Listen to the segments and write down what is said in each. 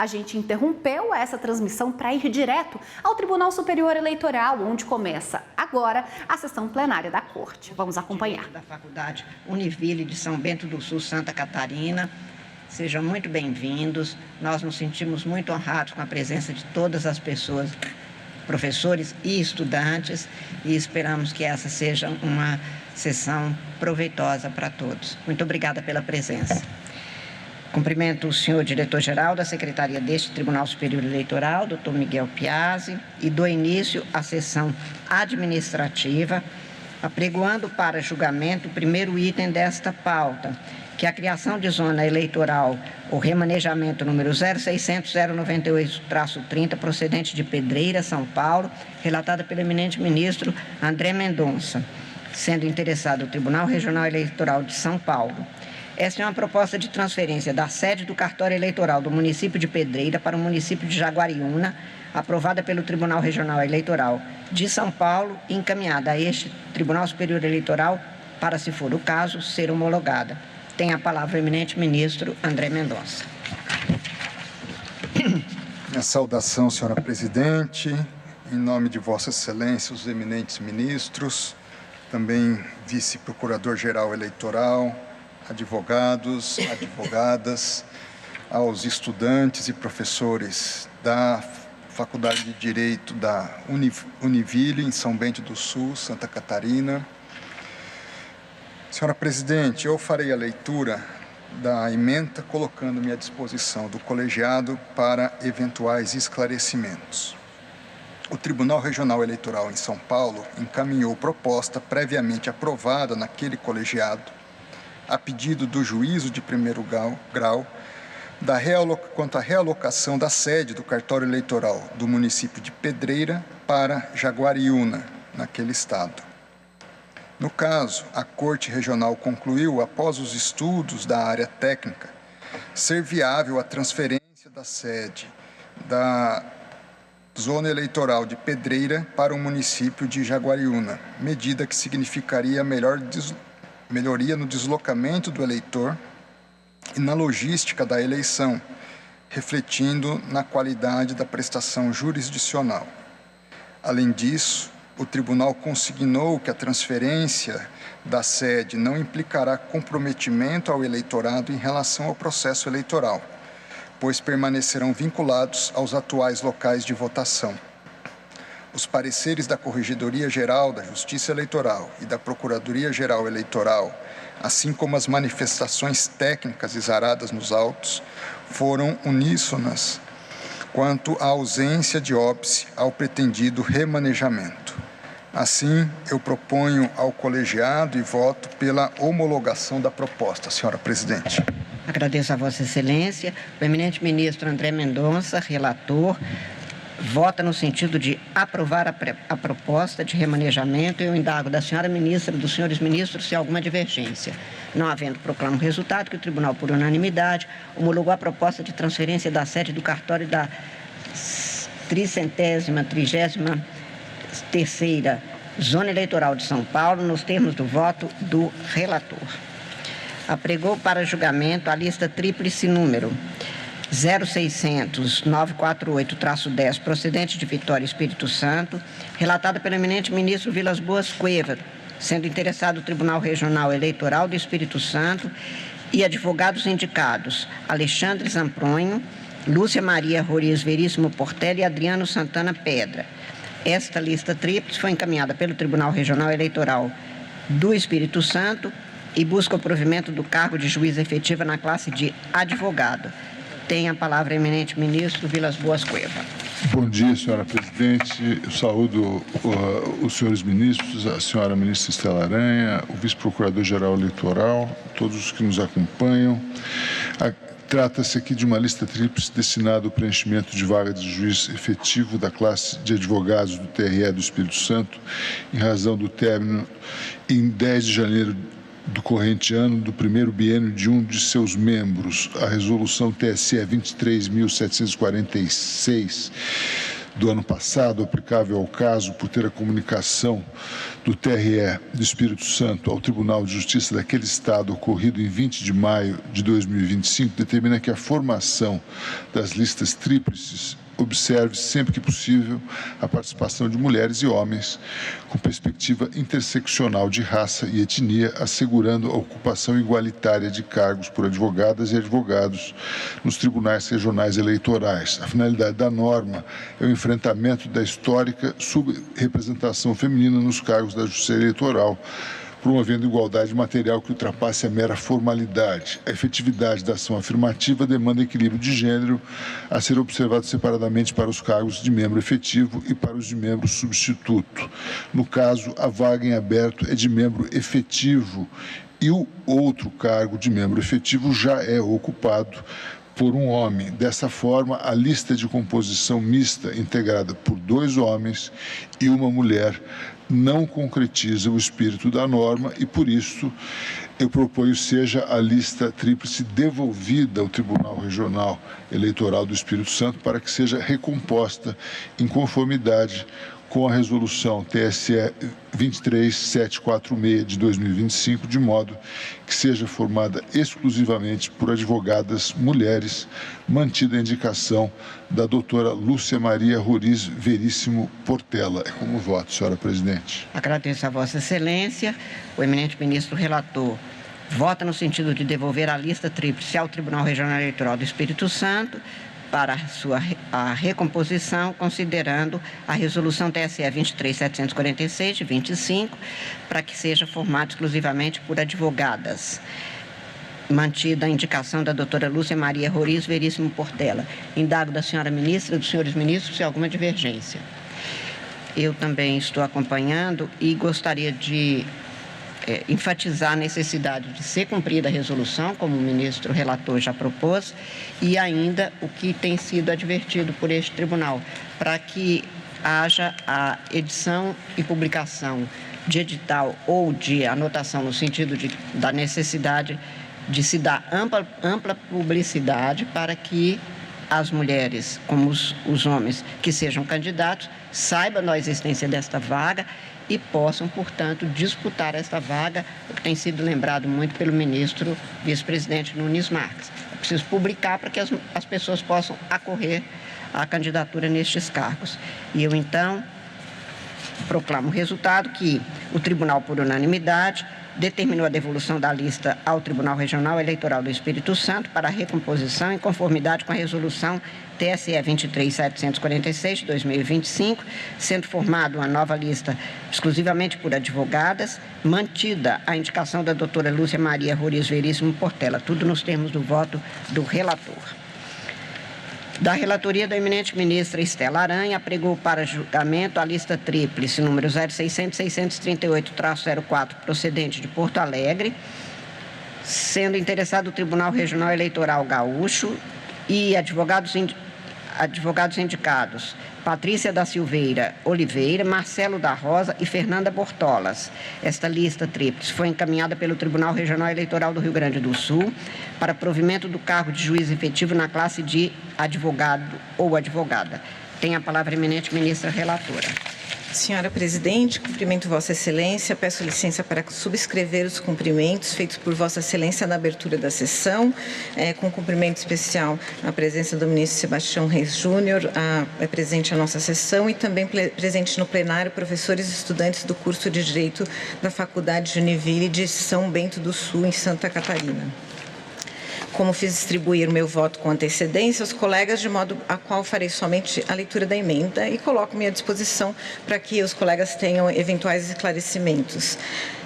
A gente interrompeu essa transmissão para ir direto ao Tribunal Superior Eleitoral, onde começa agora a sessão plenária da Corte. Vamos acompanhar. Da Faculdade Univille de São Bento do Sul, Santa Catarina. Sejam muito bem-vindos. Nós nos sentimos muito honrados com a presença de todas as pessoas, professores e estudantes, e esperamos que essa seja uma sessão proveitosa para todos. Muito obrigada pela presença. Cumprimento o senhor diretor-geral da Secretaria deste Tribunal Superior Eleitoral, doutor Miguel Piazzi, e dou início à sessão administrativa, apregoando para julgamento o primeiro item desta pauta, que é a criação de zona eleitoral, o remanejamento número 0600-098-30, procedente de Pedreira, São Paulo, relatada pelo eminente ministro André Mendonça, sendo interessado o Tribunal Regional Eleitoral de São Paulo. Esta é uma proposta de transferência da sede do cartório eleitoral do município de Pedreira para o município de Jaguariúna, aprovada pelo Tribunal Regional Eleitoral de São Paulo e encaminhada a este Tribunal Superior Eleitoral para, se for o caso, ser homologada. Tem a palavra o eminente ministro André Mendonça. Minha saudação, senhora presidente, em nome de Vossa Excelência, os eminentes ministros, também vice-procurador-geral eleitoral, advogados, advogadas, aos estudantes e professores da Faculdade de Direito da Univille, em São Bento do Sul, Santa Catarina. Senhora presidente, eu farei a leitura da ementa colocando-me à disposição do colegiado para eventuais esclarecimentos. O Tribunal Regional Eleitoral em São Paulo encaminhou proposta previamente aprovada naquele colegiado, a pedido do juízo de primeiro grau, quanto à realocação da sede do cartório eleitoral do município de Pedreira para Jaguariúna, naquele estado. No caso, a Corte Regional concluiu, após os estudos da área técnica, ser viável a transferência da sede da zona eleitoral de Pedreira para o município de Jaguariúna, medida que significaria melhoria no deslocamento do eleitor e na logística da eleição, refletindo na qualidade da prestação jurisdicional. Além disso, o tribunal consignou que a transferência da sede não implicará comprometimento ao eleitorado em relação ao processo eleitoral, pois permanecerão vinculados aos atuais locais de votação. Os pareceres da Corregedoria Geral da Justiça Eleitoral e da Procuradoria Geral Eleitoral, assim como as manifestações técnicas exaradas nos autos, foram uníssonas quanto à ausência de óbice ao pretendido remanejamento. Assim, eu proponho ao colegiado e voto pela homologação da proposta, senhora presidente. Agradeço a Vossa Excelência. O eminente ministro André Mendonça, relator, vota no sentido de aprovar a proposta de remanejamento. Eu indago da senhora ministra e dos senhores ministros se há alguma divergência. Não havendo, proclamo o resultado que o tribunal, por unanimidade, homologou a proposta de transferência da sede do cartório da 333ª Zona Eleitoral de São Paulo, nos termos do voto do relator. Apregou para julgamento a lista tríplice número 0600-948-10, procedente de Vitória, Espírito Santo, relatada pelo eminente ministro Vilas Boas Cueva, sendo interessado o Tribunal Regional Eleitoral do Espírito Santo e advogados indicados Alexandre Zampronho, Lúcia Maria Roriz Veríssimo Portela e Adriano Santana Pedra. Esta lista tríplice foi encaminhada pelo Tribunal Regional Eleitoral do Espírito Santo e busca o provimento do cargo de juiz efetiva na classe de advogado. Tem a palavra o eminente ministro Vilas Boas Cueva. Bom dia, senhora presidente. Eu saúdo os senhores ministros, a senhora ministra Estela Aranha, o vice-procurador-geral eleitoral, todos os que nos acompanham. Trata-se aqui de uma lista tríplice destinada ao preenchimento de vaga de juiz efetivo da classe de advogados do TRE do Espírito Santo, em razão do término, em 10 de janeiro do corrente ano, do primeiro biênio de um de seus membros, a resolução TSE 23.746, do ano passado, aplicável ao caso por ter a comunicação do TRE do Espírito Santo ao Tribunal de Justiça daquele Estado, ocorrido em 20 de maio de 2025, determina que a formação das listas tríplices observe, sempre que possível, a participação de mulheres e homens com perspectiva interseccional de raça e etnia, assegurando a ocupação igualitária de cargos por advogadas e advogados nos tribunais regionais eleitorais. A finalidade da norma é o enfrentamento da histórica subrepresentação feminina nos cargos da Justiça Eleitoral, promovendo igualdade material que ultrapasse a mera formalidade. A efetividade da ação afirmativa demanda equilíbrio de gênero a ser observado separadamente para os cargos de membro efetivo e para os de membro substituto. No caso, a vaga em aberto é de membro efetivo e o outro cargo de membro efetivo já é ocupado por um homem. Dessa forma, a lista de composição mista, integrada por 2 homens e uma mulher, não concretiza o espírito da norma e, por isso, eu proponho seja a lista tríplice devolvida ao Tribunal Regional Eleitoral do Espírito Santo para que seja recomposta em conformidade com a resolução TSE 23746 de 2025, de modo que seja formada exclusivamente por advogadas mulheres, mantida a indicação da doutora Lúcia Maria Roriz Veríssimo Portela. É como voto, senhora presidente. Agradeço a Vossa Excelência. O eminente ministro relator vota no sentido de devolver a lista tríplice ao Tribunal Regional Eleitoral do Espírito Santo para a recomposição, considerando a resolução TSE 23746 de 25, para que seja formado exclusivamente por advogadas. Mantida a indicação da doutora Lúcia Maria Roriz Veríssimo Portela. Indago da senhora ministra e dos senhores ministros se há alguma divergência. Eu também estou acompanhando e gostaria de enfatizar a necessidade de ser cumprida a resolução, como o ministro relator já propôs, e ainda o que tem sido advertido por este tribunal, para que haja a edição e publicação de edital ou de anotação no sentido da necessidade de se dar ampla publicidade para que as mulheres, como os homens que sejam candidatos, saibam da existência desta vaga e possam, portanto, disputar esta vaga, o que tem sido lembrado muito pelo ministro vice-presidente Nunes Marques. É preciso publicar para que as pessoas possam acorrer à candidatura nestes cargos. E eu, então, proclamo o resultado que o tribunal, por unanimidade, determinou a devolução da lista ao Tribunal Regional Eleitoral do Espírito Santo para a recomposição em conformidade com a resolução TSE 23746 de 2025, sendo formada uma nova lista exclusivamente por advogadas, mantida a indicação da doutora Lúcia Maria Roriz Veríssimo Portela, tudo nos termos do voto do relator. Da relatoria da eminente ministra Estela Aranha, apregou para julgamento a lista tríplice número 0600-638-04, procedente de Porto Alegre, sendo interessado o Tribunal Regional Eleitoral Gaúcho e advogados indicados Patrícia da Silveira Oliveira, Marcelo da Rosa e Fernanda Bortolas. Esta lista tríplice foi encaminhada pelo Tribunal Regional Eleitoral do Rio Grande do Sul para provimento do cargo de juiz efetivo na classe de advogado ou advogada. Tem a palavra a eminente ministra relatora. Senhora presidente, cumprimento Vossa Excelência, peço licença para subscrever os cumprimentos feitos por Vossa Excelência na abertura da sessão, com cumprimento especial à presença do ministro Sebastião Reis Júnior, presente à nossa sessão, e também presente no plenário professores e estudantes do curso de Direito da Faculdade de Univille de São Bento do Sul, em Santa Catarina. Como fiz distribuir o meu voto com antecedência aos colegas, de modo a qual farei somente a leitura da emenda e coloco-me à disposição para que os colegas tenham eventuais esclarecimentos.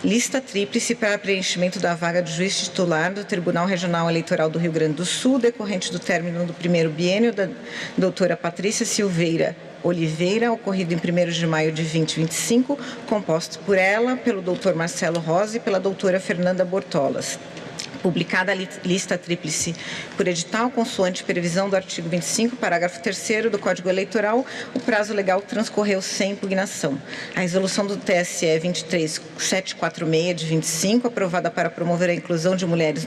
Lista tríplice para preenchimento da vaga de juiz titular do Tribunal Regional Eleitoral do Rio Grande do Sul, decorrente do término do primeiro biênio da doutora Patrícia Silveira Oliveira, ocorrido em 1º de maio de 2025, composto por ela, pelo doutor Marcelo Rosa e pela doutora Fernanda Bortolas. Publicada a lista tríplice por edital, consoante previsão do artigo 25, parágrafo 3º do Código Eleitoral, o prazo legal transcorreu sem impugnação. A resolução do TSE 23746 de 25, aprovada para promover a inclusão de mulheres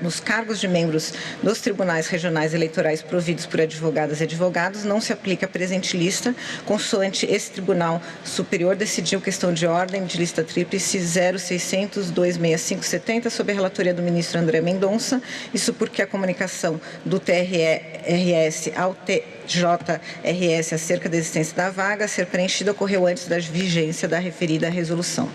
nos cargos de membros dos tribunais regionais eleitorais providos por advogadas e advogados, não se aplica à presente lista, consoante esse Tribunal Superior decidiu questão de ordem de lista tríplice 0600-26570, sob a relatoria do ministro André Mendonça, isso porque a comunicação do TRS ao TJRS acerca da existência da vaga a ser preenchida ocorreu antes da vigência da referida resolução.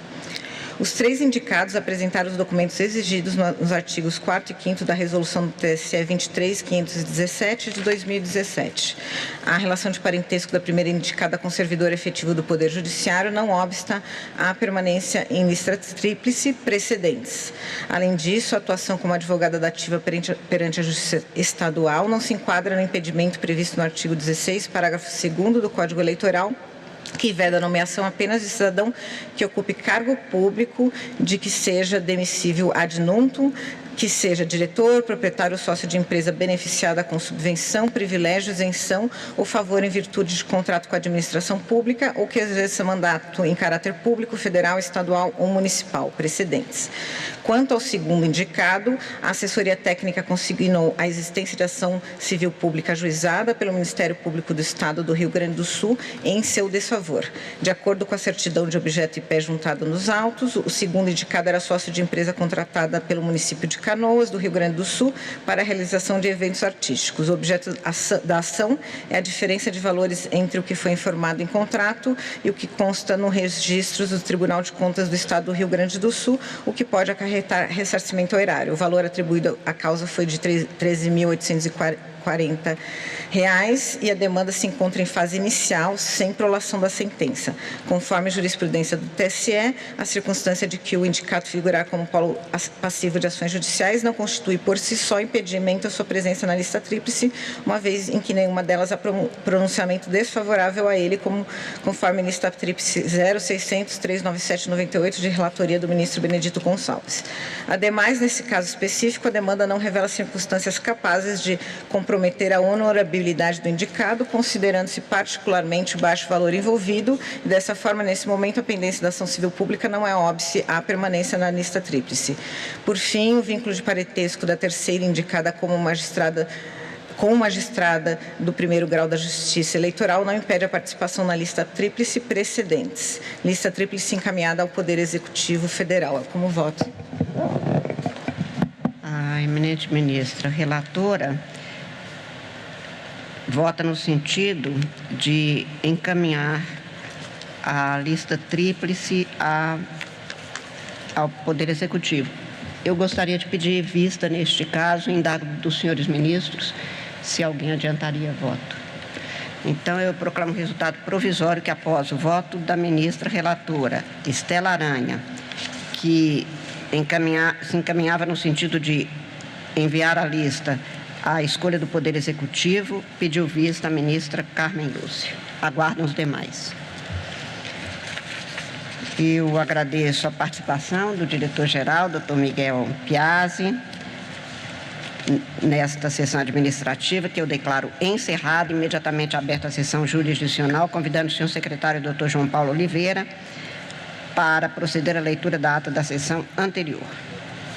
Os 3 indicados apresentaram os documentos exigidos nos artigos 4º e 5º da resolução do TSE 23517 de 2017. A relação de parentesco da primeira indicada com servidor efetivo do Poder Judiciário não obsta à permanência em lista tríplice precedentes. Além disso, a atuação como advogada dativa perante a Justiça Estadual não se enquadra no impedimento previsto no artigo 16, parágrafo 2º do Código Eleitoral, que veda a nomeação apenas de cidadão que ocupe cargo público de que seja demissível ad nutum, que seja diretor, proprietário ou sócio de empresa beneficiada com subvenção, privilégio, isenção ou favor em virtude de contrato com a administração pública ou que exerça mandato em caráter público, federal, estadual ou municipal, precedentes. Quanto ao segundo indicado, a assessoria técnica consignou a existência de ação civil pública ajuizada pelo Ministério Público do Estado do Rio Grande do Sul em seu desfavor. De acordo com a certidão de objeto e pé juntado nos autos, o segundo indicado era sócio de empresa contratada pelo município de Canoas, do Rio Grande do Sul, para a realização de eventos artísticos. O objeto da ação é a diferença de valores entre o que foi informado em contrato e o que consta no registro do Tribunal de Contas do Estado do Rio Grande do Sul, o que pode acarretar ressarcimento ao erário. O valor atribuído à causa foi de R$ 13.840 e a demanda se encontra em fase inicial, sem prolação da sentença. Conforme a jurisprudência do TSE, a circunstância de que o indicado figurar como polo passivo de ações judiciais não constitui por si só impedimento à sua presença na lista tríplice, uma vez em que nenhuma delas há pronunciamento desfavorável a ele, conforme lista tríplice 0600-39798 de relatoria do ministro Benedito Gonçalves. Ademais, nesse caso específico, a demanda não revela circunstâncias capazes de comprometer a honorabilidade do indicado, considerando-se particularmente o baixo valor envolvido, e dessa forma, nesse momento, a pendência da ação civil pública não é óbice à permanência na lista tríplice. Por fim, o vínculo de parentesco da terceira indicada como magistrada do primeiro grau da Justiça Eleitoral não impede a participação na lista tríplice precedentes. Lista tríplice encaminhada ao Poder Executivo Federal. É como voto. A eminente ministra relatora vota no sentido de encaminhar a lista tríplice ao Poder Executivo. Eu gostaria de pedir vista, neste caso, indago dos senhores ministros, se alguém adiantaria voto. Então, eu proclamo o resultado provisório que, após o voto da ministra relatora, Estela Aranha, que se encaminhava no sentido de enviar a lista à escolha do Poder Executivo, pediu vista a ministra Carmen Lúcia. Aguardam os demais. Eu agradeço a participação do diretor-geral, Dr. Miguel Piazzi, nesta sessão administrativa, que eu declaro encerrada, imediatamente aberta a sessão jurisdicional, convidando o senhor secretário, Dr. João Paulo Oliveira, para proceder à leitura da ata da sessão anterior.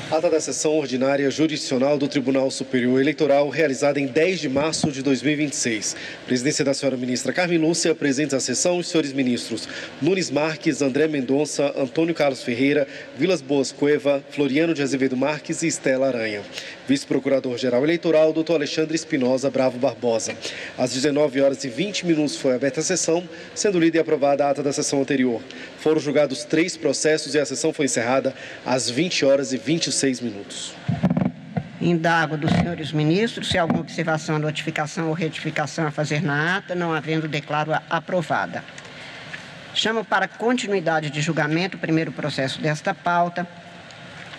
Ata da sessão ordinária jurisdicional do Tribunal Superior Eleitoral, realizada em 10 de março de 2026. Presidência da senhora ministra Carmen Lúcia, presentes à sessão, os senhores ministros Nunes Marques, André Mendonça, Antônio Carlos Ferreira, Vilas Boas Cueva, Floriano de Azevedo Marques e Estela Aranha. Vice-procurador-geral eleitoral, Dr. Alexandre Espinosa Bravo Barbosa. Às 19h20 foi aberta a sessão, sendo lida e aprovada a ata da sessão anterior. Foram julgados 3 processos e a sessão foi encerrada às 20h26. Indago dos senhores ministros se há alguma observação, notificação ou retificação a fazer na ata, não havendo, declaro-a aprovada. Chamo para continuidade de julgamento o primeiro processo desta pauta,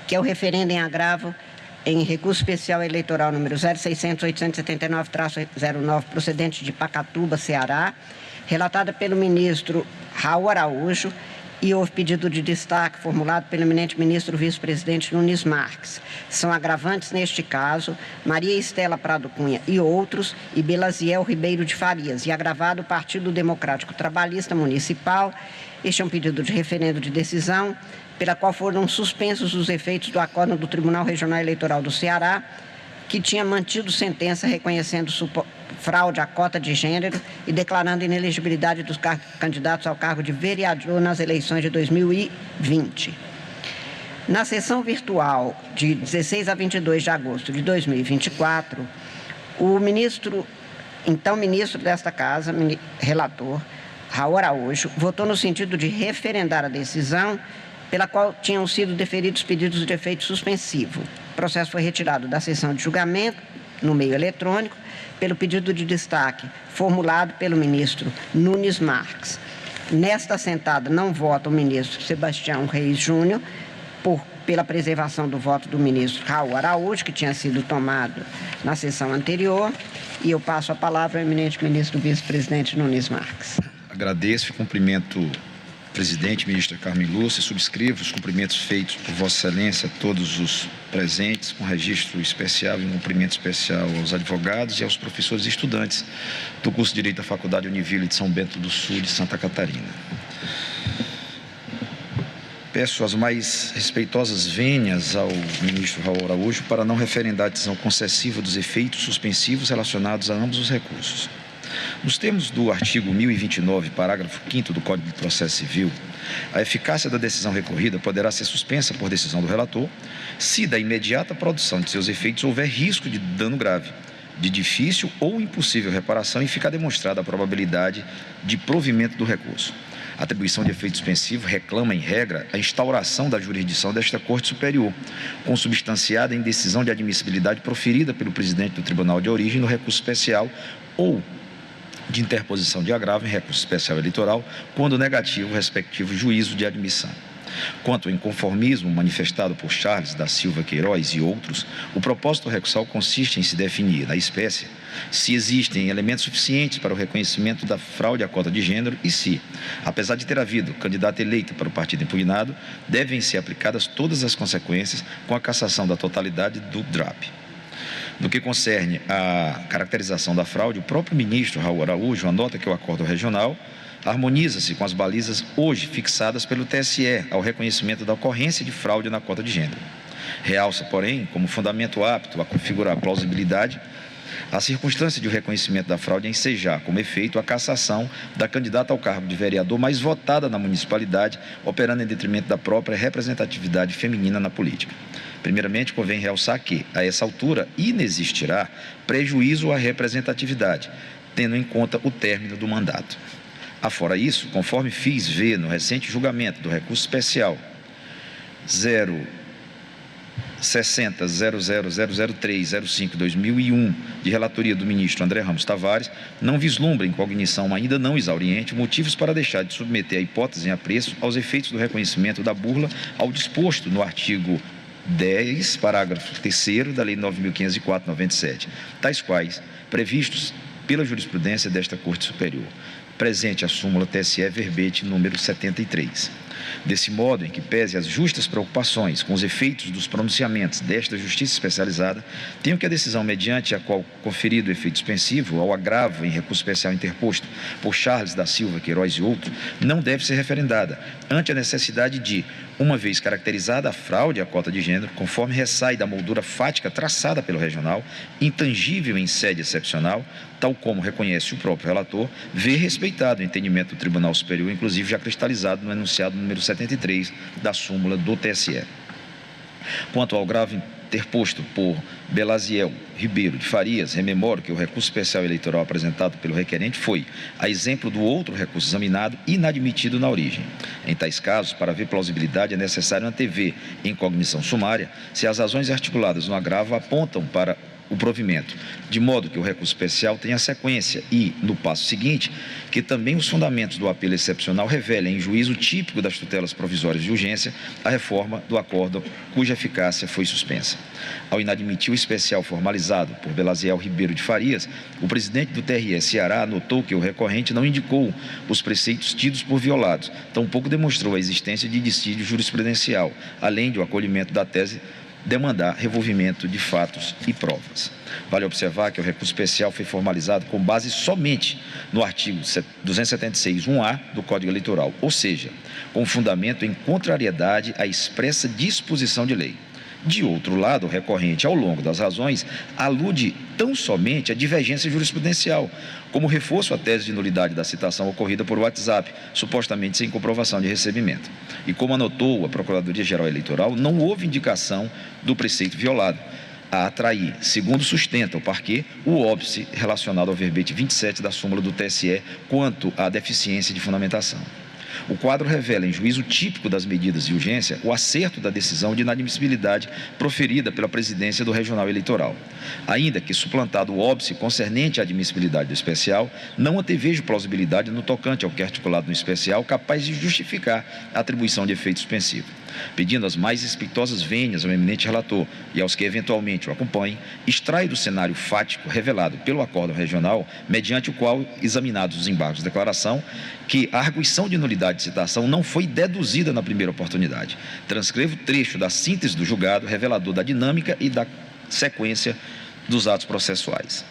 que é o referendo em agravo em recurso especial eleitoral número 0600-879-09, procedente de Pacatuba, Ceará, relatada pelo ministro Raul Araújo, E houve pedido de destaque formulado pelo eminente ministro vice-presidente Nunes Marques. São agravantes neste caso Maria Estela Prado Cunha e outros, e Belaziel Ribeiro de Farias, e agravado o Partido Democrático Trabalhista Municipal. Este é um pedido de referendo de decisão, pela qual foram suspensos os efeitos do acórdão do Tribunal Regional Eleitoral do Ceará, que tinha mantido sentença reconhecendo fraude à cota de gênero e declarando inelegibilidade dos candidatos ao cargo de vereador nas eleições de 2020. Na sessão virtual de 16 a 22 de agosto de 2024, o ministro desta Casa, relator, Raul Araújo, votou no sentido de referendar a decisão pela qual tinham sido deferidos pedidos de efeito suspensivo. O processo foi retirado da sessão de julgamento no meio eletrônico pelo pedido de destaque formulado pelo ministro Nunes Marques. Nesta assentada não vota o ministro Sebastião Reis Júnior pela preservação do voto do ministro Raul Araújo, que tinha sido tomado na sessão anterior, e eu passo a palavra ao eminente ministro vice-presidente Nunes Marques. Agradeço e cumprimento o presidente, ministra Carmen Lúcia, subscrevo os cumprimentos feitos por Vossa Excelência a todos os presentes, com registro especial e um cumprimento especial aos advogados e aos professores e estudantes do curso de Direito da Faculdade Univille de São Bento do Sul, de Santa Catarina. Peço as mais respeitosas vênias ao ministro Raul Araújo para não referendar a decisão concessiva dos efeitos suspensivos relacionados a ambos os recursos. Nos termos do artigo 1029, parágrafo 5º do Código de Processo Civil, a eficácia da decisão recorrida poderá ser suspensa por decisão do relator se da imediata produção de seus efeitos houver risco de dano grave, de difícil ou impossível reparação e ficar demonstrada a probabilidade de provimento do recurso. A atribuição de efeito suspensivo reclama, em regra, a instauração da jurisdição desta Corte Superior, consubstanciada em decisão de admissibilidade proferida pelo presidente do Tribunal de Origem no recurso especial ou de interposição de agravo em recurso especial eleitoral, quando negativo o respectivo juízo de admissão. Quanto ao inconformismo manifestado por Charles da Silva Queiroz e outros, o propósito recursal consiste em se definir, na espécie, se existem elementos suficientes para o reconhecimento da fraude à cota de gênero e se, apesar de ter havido candidato eleito para o partido impugnado, devem ser aplicadas todas as consequências com a cassação da totalidade do DRAP. No que concerne à caracterização da fraude, o próprio ministro Raul Araújo anota que o acordo regional harmoniza-se com as balizas hoje fixadas pelo TSE ao reconhecimento da ocorrência de fraude na cota de gênero. Realça, porém, como fundamento apto a configurar plausibilidade, a circunstância de o reconhecimento da fraude ensejar como efeito a cassação da candidata ao cargo de vereador mais votada na municipalidade, operando em detrimento da própria representatividade feminina na política. Primeiramente, convém realçar que, a essa altura, inexistirá prejuízo à representatividade, tendo em conta o término do mandato. Afora isso, conforme fiz ver no recente julgamento do recurso especial 060.00003.05.2001, de relatoria do ministro André Ramos Tavares, não vislumbra em cognição ainda não exauriente motivos para deixar de submeter a hipótese em apreço aos efeitos do reconhecimento da burla ao disposto no artigo 10, parágrafo 3º da Lei 9.504/97, tais quais previstos pela jurisprudência desta Corte Superior. Presente a súmula TSE verbete número 73. Desse modo, em que pese as justas preocupações com os efeitos dos pronunciamentos desta Justiça Especializada, tenho que a decisão mediante a qual conferido o efeito suspensivo ao agravo em recurso especial interposto por Charles da Silva Queiroz e outros, não deve ser referendada, ante a necessidade de, uma vez caracterizada a fraude à cota de gênero, conforme ressai da moldura fática traçada pelo regional, intangível em sede excepcional, tal como reconhece o próprio relator, ver respeitado o entendimento do Tribunal Superior, inclusive já cristalizado no enunciado número 73 da súmula do TSE. Quanto ao agravo interposto por Belaziel Ribeiro de Farias, rememoro que o recurso especial eleitoral apresentado pelo requerente foi, a exemplo do outro recurso examinado, inadmitido na origem. Em tais casos, para haver plausibilidade, é necessário antever, em cognição sumária, se as razões articuladas no agravo apontam para o provimento, de modo que o recurso especial tenha sequência e, no passo seguinte, que também os fundamentos do apelo excepcional revelem em juízo típico das tutelas provisórias de urgência a reforma do acórdão cuja eficácia foi suspensa. Ao inadmitir o especial formalizado por Belaziel Ribeiro de Farias, o presidente do TRE Ceará anotou que o recorrente não indicou os preceitos tidos por violados, tampouco demonstrou a existência de dissídio jurisprudencial, além do acolhimento da tese demandar revolvimento de fatos e provas. Vale observar que o recurso especial foi formalizado com base somente no artigo 276.1a do Código Eleitoral, ou seja, com fundamento em contrariedade à expressa disposição de lei. De outro lado, o recorrente, ao longo das razões, alude tão somente à divergência jurisprudencial, como reforço à tese de nulidade da citação ocorrida por WhatsApp, supostamente sem comprovação de recebimento. E como anotou a Procuradoria-Geral Eleitoral, não houve indicação do preceito violado a atrair, segundo sustenta o parquê, o óbice relacionado ao verbete 27 da súmula do TSE quanto à deficiência de fundamentação. O quadro revela, em juízo típico das medidas de urgência, o acerto da decisão de inadmissibilidade proferida pela presidência do Regional Eleitoral. Ainda que suplantado o óbice concernente à admissibilidade do especial, não antevejo plausibilidade no tocante ao que é articulado no especial capaz de justificar a atribuição de efeito suspensivo. Pedindo as mais respeitosas vênias ao eminente relator e aos que eventualmente o acompanhem, extrai do cenário fático revelado pelo acórdão regional, mediante o qual, examinados os embargos de declaração, que a arguição de nulidade de citação não foi deduzida na primeira oportunidade. Transcrevo trecho da síntese do julgado, revelador da dinâmica e da sequência dos atos processuais.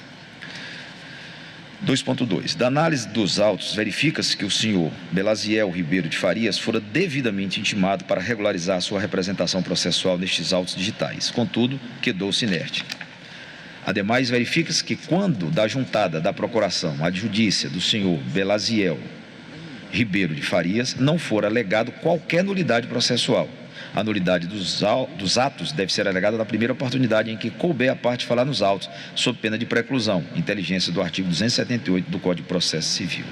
2.2. Da análise dos autos, verifica-se que o senhor Belaziel Ribeiro de Farias fora devidamente intimado para regularizar sua representação processual nestes autos digitais. Contudo, quedou-se inerte. Ademais, verifica-se que quando da juntada da procuração à judícia do senhor Belaziel Ribeiro de Farias, não for alegado qualquer nulidade processual. A nulidade dos atos deve ser alegada na primeira oportunidade em que couber a parte falar nos autos, sob pena de preclusão, inteligência do artigo 278 do Código de Processo Civil.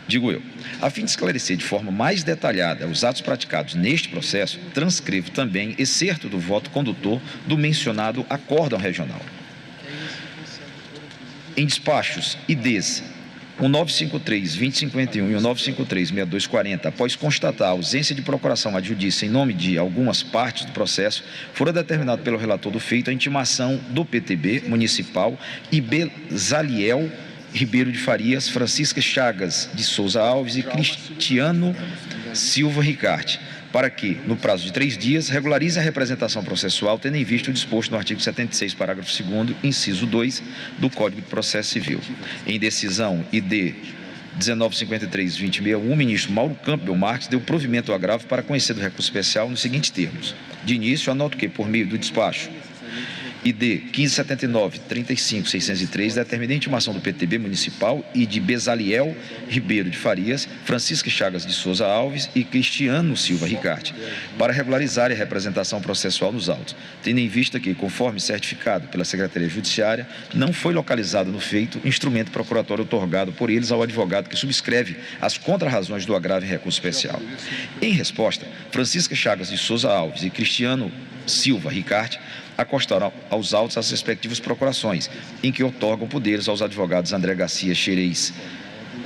Digo eu, a fim de esclarecer de forma mais detalhada os atos praticados neste processo, transcrevo também excerto do voto condutor do mencionado acórdão regional. Em despachos IDs o 953-2051 e o 953-6240, após constatar a ausência de procuração adjudícia em nome de algumas partes do processo, fora determinado pelo relator do feito a intimação do PTB municipal e Belaziel Ribeiro de Farias, Francisca Chagas de Souza Alves e Cristiano Silva Ricarte, para que, no prazo de 3 dias, regularize a representação processual, tendo em vista o disposto no artigo 76, parágrafo 2º, inciso 2, do Código de Processo Civil. Em decisão ID 1953-2061, o ministro Mauro Campbell Marques deu provimento ao agravo para conhecer do recurso especial nos seguintes termos. De início, anoto que, por meio do despacho ID 1579-35-603, determina a intimação do PTB municipal e de Belaziel Ribeiro de Farias, Francisca Chagas de Souza Alves e Cristiano Silva Ricarte, para regularizar a representação processual nos autos, tendo em vista que, conforme certificado pela Secretaria Judiciária, não foi localizado no feito instrumento procuratório outorgado por eles ao advogado que subscreve as contrarrazões do agravo em recurso especial. Em resposta, Francisca Chagas de Souza Alves e Cristiano Silva Ricarte acostaram aos autos as respectivas procurações, em que outorgam poderes aos advogados André Garcia Xerez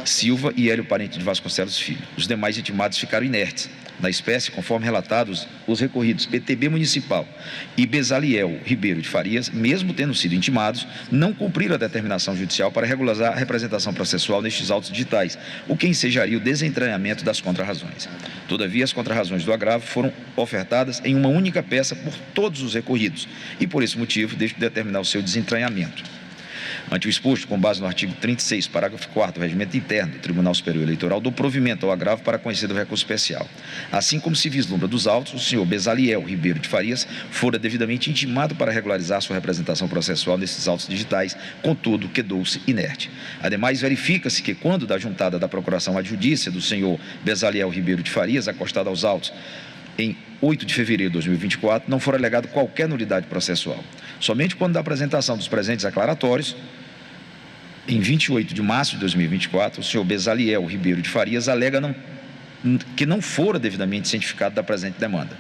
Silva e Hélio Parente de Vasconcelos Filho. Os demais intimados ficaram inertes. Na espécie, conforme relatados, os recorridos PTB Municipal e Belaziel Ribeiro de Farias, mesmo tendo sido intimados, não cumpriram a determinação judicial para regularizar a representação processual nestes autos digitais, o que ensejaria o desentranhamento das contrarrazões. Todavia, as contrarrazões do agravo foram ofertadas em uma única peça por todos os recorridos e, por esse motivo, deixo de determinar o seu desentranhamento. Ante o exposto, com base no artigo 36, parágrafo 4º do Regimento Interno do Tribunal Superior Eleitoral, dou provimento ao agravo para conhecer do recurso especial. Assim como se vislumbra dos autos, o senhor Belaziel Ribeiro de Farias fora devidamente intimado para regularizar sua representação processual nesses autos digitais, contudo, quedou-se inerte. Ademais, verifica-se que, quando da juntada da procuração adjudícia do senhor Belaziel Ribeiro de Farias, acostado aos autos, em 8 de fevereiro de 2024, não for alegado qualquer nulidade processual. Somente quando da apresentação dos presentes declaratórios, em 28 de março de 2024, o senhor Belaziel Ribeiro de Farias alega não que não fora devidamente cientificado da presente demanda.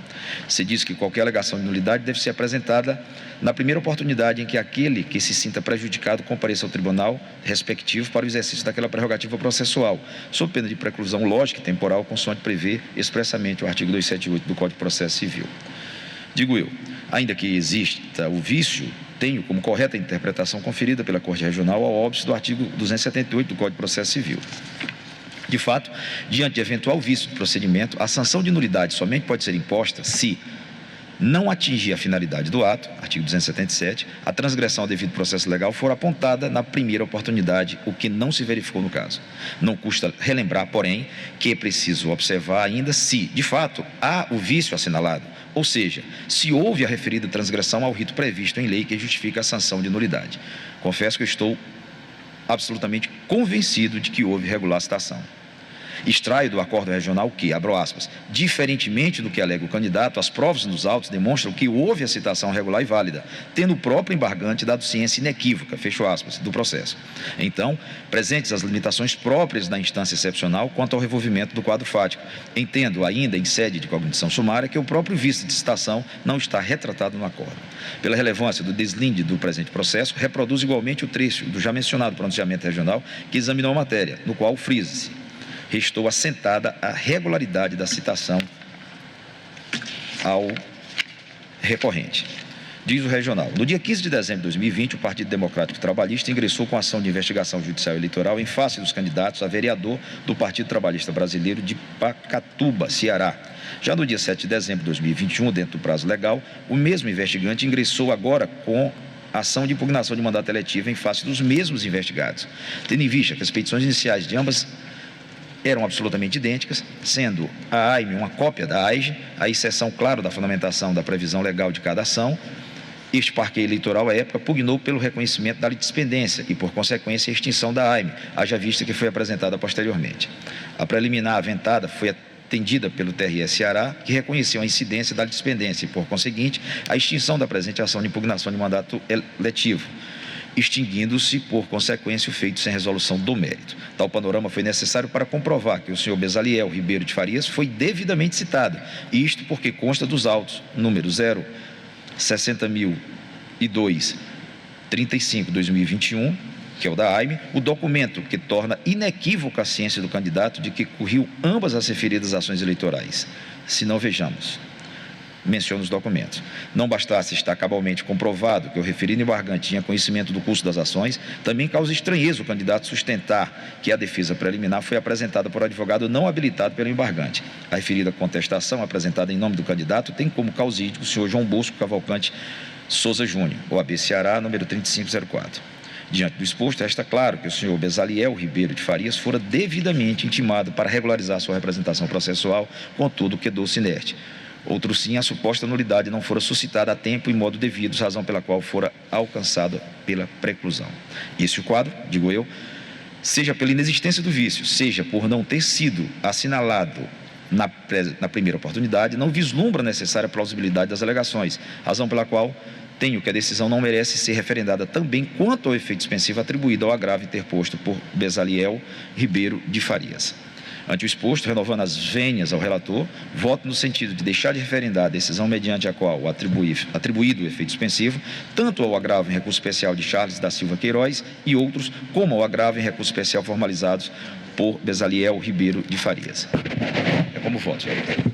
Se diz que qualquer alegação de nulidade deve ser apresentada na primeira oportunidade em que aquele que se sinta prejudicado compareça ao tribunal respectivo para o exercício daquela prerrogativa processual, sob pena de preclusão lógica e temporal, consoante prevê expressamente o artigo 278 do Código de Processo Civil. Digo eu, ainda que exista o vício, tenho como correta a interpretação conferida pela Corte Regional ao óbice do artigo 278 do Código de Processo Civil. De fato, diante de eventual vício de procedimento, a sanção de nulidade somente pode ser imposta se não atingir a finalidade do ato, artigo 277, a transgressão ao devido processo legal for apontada na primeira oportunidade, o que não se verificou no caso. Não custa relembrar, porém, que é preciso observar ainda se, de fato, há o vício assinalado, ou seja, se houve a referida transgressão ao rito previsto em lei que justifica a sanção de nulidade. Confesso que eu estou absolutamente convencido de que houve regular citação. Extraio do acordo regional que, abro aspas, diferentemente do que alega o candidato, as provas nos autos demonstram que houve a citação regular e válida, tendo o próprio embargante dado ciência inequívoca, fecho aspas, do processo. Então, presentes as limitações próprias da instância excepcional quanto ao revolvimento do quadro fático, entendo ainda em sede de cognição sumária que o próprio vício de citação não está retratado no acordo. Pela relevância do deslinde do presente processo, reproduz igualmente o trecho do já mencionado pronunciamento regional que examinou a matéria, no qual frisa-se: restou assentada a regularidade da citação ao recorrente. Diz o regional: no dia 15 de dezembro de 2020, o Partido Democrático Trabalhista ingressou com ação de investigação judicial eleitoral em face dos candidatos a vereador do Partido Trabalhista Brasileiro de Pacatuba, Ceará. Já no dia 7 de dezembro de 2021, dentro do prazo legal, o mesmo investigante ingressou agora com ação de impugnação de mandato eletivo em face dos mesmos investigados, tendo em vista que as petições iniciais de ambas eram absolutamente idênticas, sendo a AIME uma cópia da AIGE, a exceção, claro, da fundamentação da previsão legal de cada ação. Este parqueio eleitoral, à época, pugnou pelo reconhecimento da litispendência e, por consequência, a extinção da AIME, haja vista que foi apresentada posteriormente. A preliminar aventada foi atendida pelo TRE Ceará, que reconheceu a incidência da litispendência e, por conseguinte, a extinção da presente ação de impugnação de mandato eletivo, extinguindo-se, por consequência, o feito sem resolução do mérito. Tal panorama foi necessário para comprovar que o senhor Bezaliel Ribeiro de Farias foi devidamente citado, e isto porque consta dos autos número 060.002-35/2021, que é o da AIME, o documento que torna inequívoca a ciência do candidato de que corriu ambas as referidas ações eleitorais. Se não, vejamos. Menciona os documentos. Não bastasse estar cabalmente comprovado que o referido embargante tinha conhecimento do curso das ações, também causa estranheza o candidato sustentar que a defesa preliminar foi apresentada por advogado não habilitado pelo embargante. A referida contestação apresentada em nome do candidato tem como causídico o senhor João Bosco Cavalcante Souza Júnior, OAB Ceará, número 3504. Diante do exposto, resta claro que o senhor Bezaliel Ribeiro de Farias fora devidamente intimado para regularizar sua representação processual, contudo quedou-se inerte. Outro sim, a suposta nulidade não fora suscitada a tempo e modo devidos, razão pela qual fora alcançada pela preclusão. Esse o quadro, digo eu, seja pela inexistência do vício, seja por não ter sido assinalado na primeira oportunidade, não vislumbra a necessária plausibilidade das alegações, razão pela qual tenho que a decisão não merece ser referendada também quanto ao efeito suspensivo atribuído ao agravo interposto por Bezaliel Ribeiro de Farias. Ante o exposto, renovando as vênias ao relator, voto no sentido de deixar de referendar a decisão mediante a qual atribuído o efeito suspensivo, tanto ao agravo em recurso especial de Charles da Silva Queiroz e outros, como ao agravo em recurso especial formalizados por Bezaliel Ribeiro de Farias. É como voto, senhor presidente.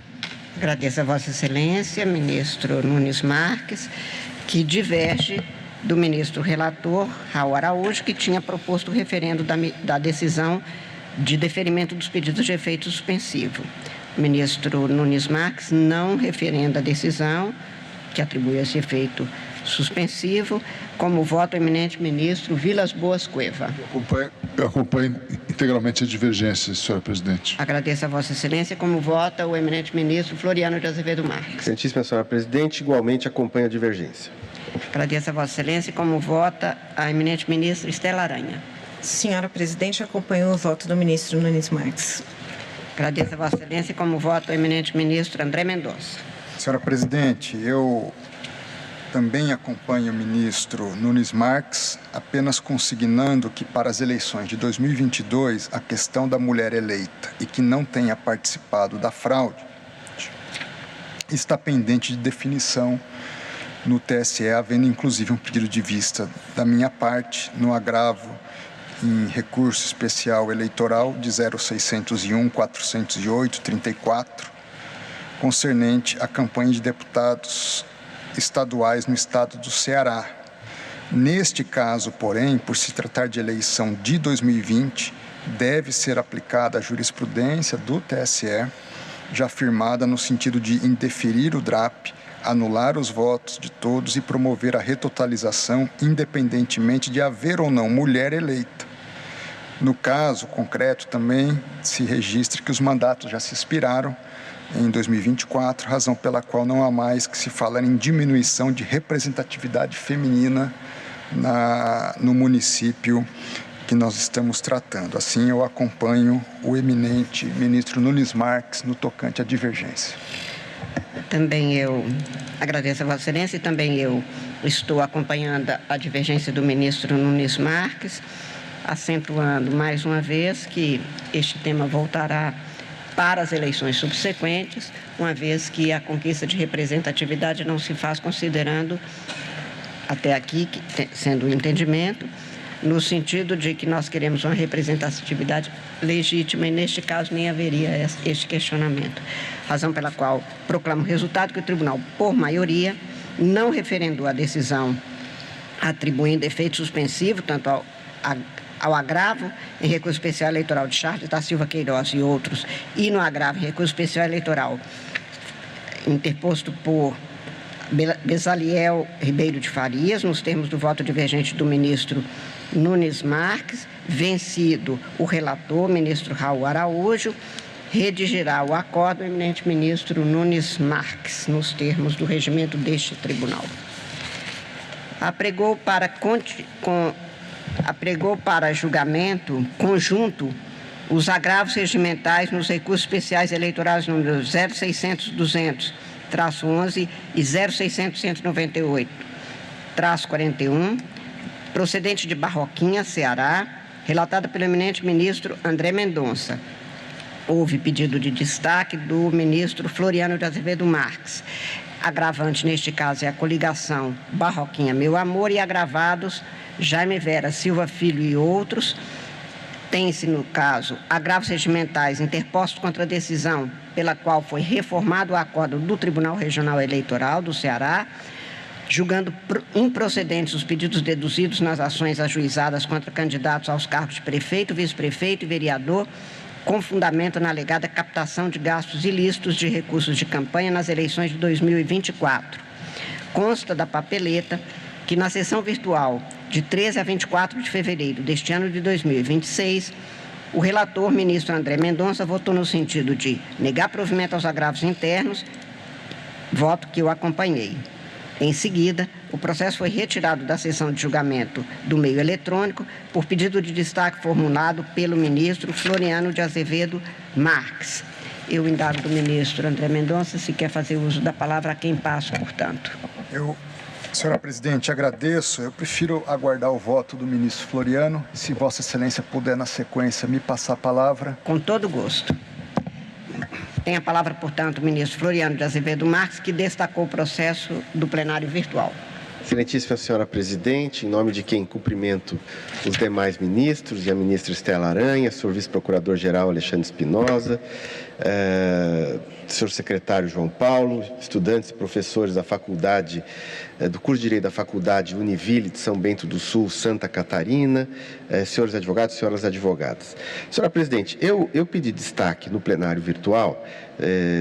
Agradeço a Vossa Excelência, ministro Nunes Marques, que diverge do ministro relator, Raul Araújo, que tinha proposto o referendo da decisão de deferimento dos pedidos de efeito suspensivo. O ministro Nunes Marques não referenda a decisão que atribui esse efeito suspensivo. Como voto, o eminente ministro Vilas Boas Cueva. Eu acompanho integralmente a divergência, senhora presidente. Agradeço a Vossa Excelência. Como vota o eminente ministro Floriano de Azevedo Marques. Excelentíssima senhora presidente, igualmente acompanho a divergência. Agradeço a Vossa Excelência. Como vota a eminente ministra Estela Aranha. Senhora presidente, acompanho o voto do ministro Nunes Marques. Agradeço a Vossa Excelência. Como voto o eminente ministro André Mendonça. Senhora presidente, eu também acompanho o ministro Nunes Marques, apenas consignando que para as eleições de 2022, a questão da mulher eleita e que não tenha participado da fraude está pendente de definição no TSE, havendo inclusive um pedido de vista da minha parte no agravo em recurso especial eleitoral de 0601-408-34, concernente à campanha de deputados estaduais no estado do Ceará. Neste caso, porém, por se tratar de eleição de 2020, deve ser aplicada a jurisprudência do TSE, já firmada no sentido de indeferir o DRAP, anular os votos de todos e promover a retotalização, independentemente de haver ou não mulher eleita. No caso concreto, também se registra que os mandatos já se expiraram em 2024, razão pela qual não há mais que se falar em diminuição de representatividade feminina no município que nós estamos tratando. Assim, eu acompanho o eminente ministro Nunes Marques no tocante à divergência. Também eu agradeço a Vossa Excelência e também eu estou acompanhando a divergência do ministro Nunes Marques, acentuando mais uma vez que este tema voltará para as eleições subsequentes, uma vez que a conquista de representatividade não se faz considerando, até aqui, sendo o entendimento, no sentido de que nós queremos uma representatividade legítima e, neste caso, nem haveria este questionamento. Razão pela qual proclamo o resultado que o Tribunal, por maioria, não referendou a decisão atribuindo efeito suspensivo tanto ao agravo em recurso especial eleitoral de Charles da Silva Queiroz e outros, e no agravo em recurso especial eleitoral interposto por Bezaliel Ribeiro de Farias, nos termos do voto divergente do ministro Nunes Marques, vencido o relator, ministro Raul Araújo, redigirá o acordo o eminente ministro Nunes Marques, nos termos do regimento deste tribunal. Apregou para julgamento conjunto os agravos regimentais nos recursos especiais eleitorais números 0600-200-11 e 0600-198-41, procedente de Barroquinha, Ceará, relatada pelo eminente ministro André Mendonça. Houve pedido de destaque do ministro Floriano de Azevedo Marques. Agravante, neste caso, é a coligação Barroquinha Meu Amor e agravados Jaime Vera Silva Filho e outros. Tem-se, no caso, agravos regimentais interpostos contra a decisão pela qual foi reformado o acordo do Tribunal Regional Eleitoral do Ceará, julgando improcedentes os pedidos deduzidos nas ações ajuizadas contra candidatos aos cargos de prefeito, vice-prefeito e vereador, com fundamento na alegada captação de gastos ilícitos de recursos de campanha nas eleições de 2024. Consta da papeleta que na sessão virtual de 13 a 24 de fevereiro deste ano de 2026, o relator, ministro André Mendonça, votou no sentido de negar provimento aos agravos internos, voto que eu acompanhei. Em seguida, o processo foi retirado da sessão de julgamento do meio eletrônico por pedido de destaque formulado pelo ministro Floriano de Azevedo Marques. Eu indago do ministro André Mendonça se quer fazer uso da palavra, a quem passo, portanto. Senhora Presidente, agradeço. Eu prefiro aguardar o voto do ministro Floriano. Se Vossa Excelência puder, na sequência, me passar a palavra. Com todo gosto. Tem a palavra, portanto, o ministro Floriano de Azevedo Marques, que destacou o processo do plenário virtual. Excelentíssima senhora Presidente, em nome de quem cumprimento os demais ministros e a ministra Estela Aranha, senhor vice-procurador-geral Alexandre Espinosa, senhor secretário João Paulo, estudantes e professores da faculdade, do curso de Direito da Faculdade Univille de São Bento do Sul, Santa Catarina, senhores advogados e senhoras advogadas. Senhora Presidente, eu pedi destaque no plenário virtual,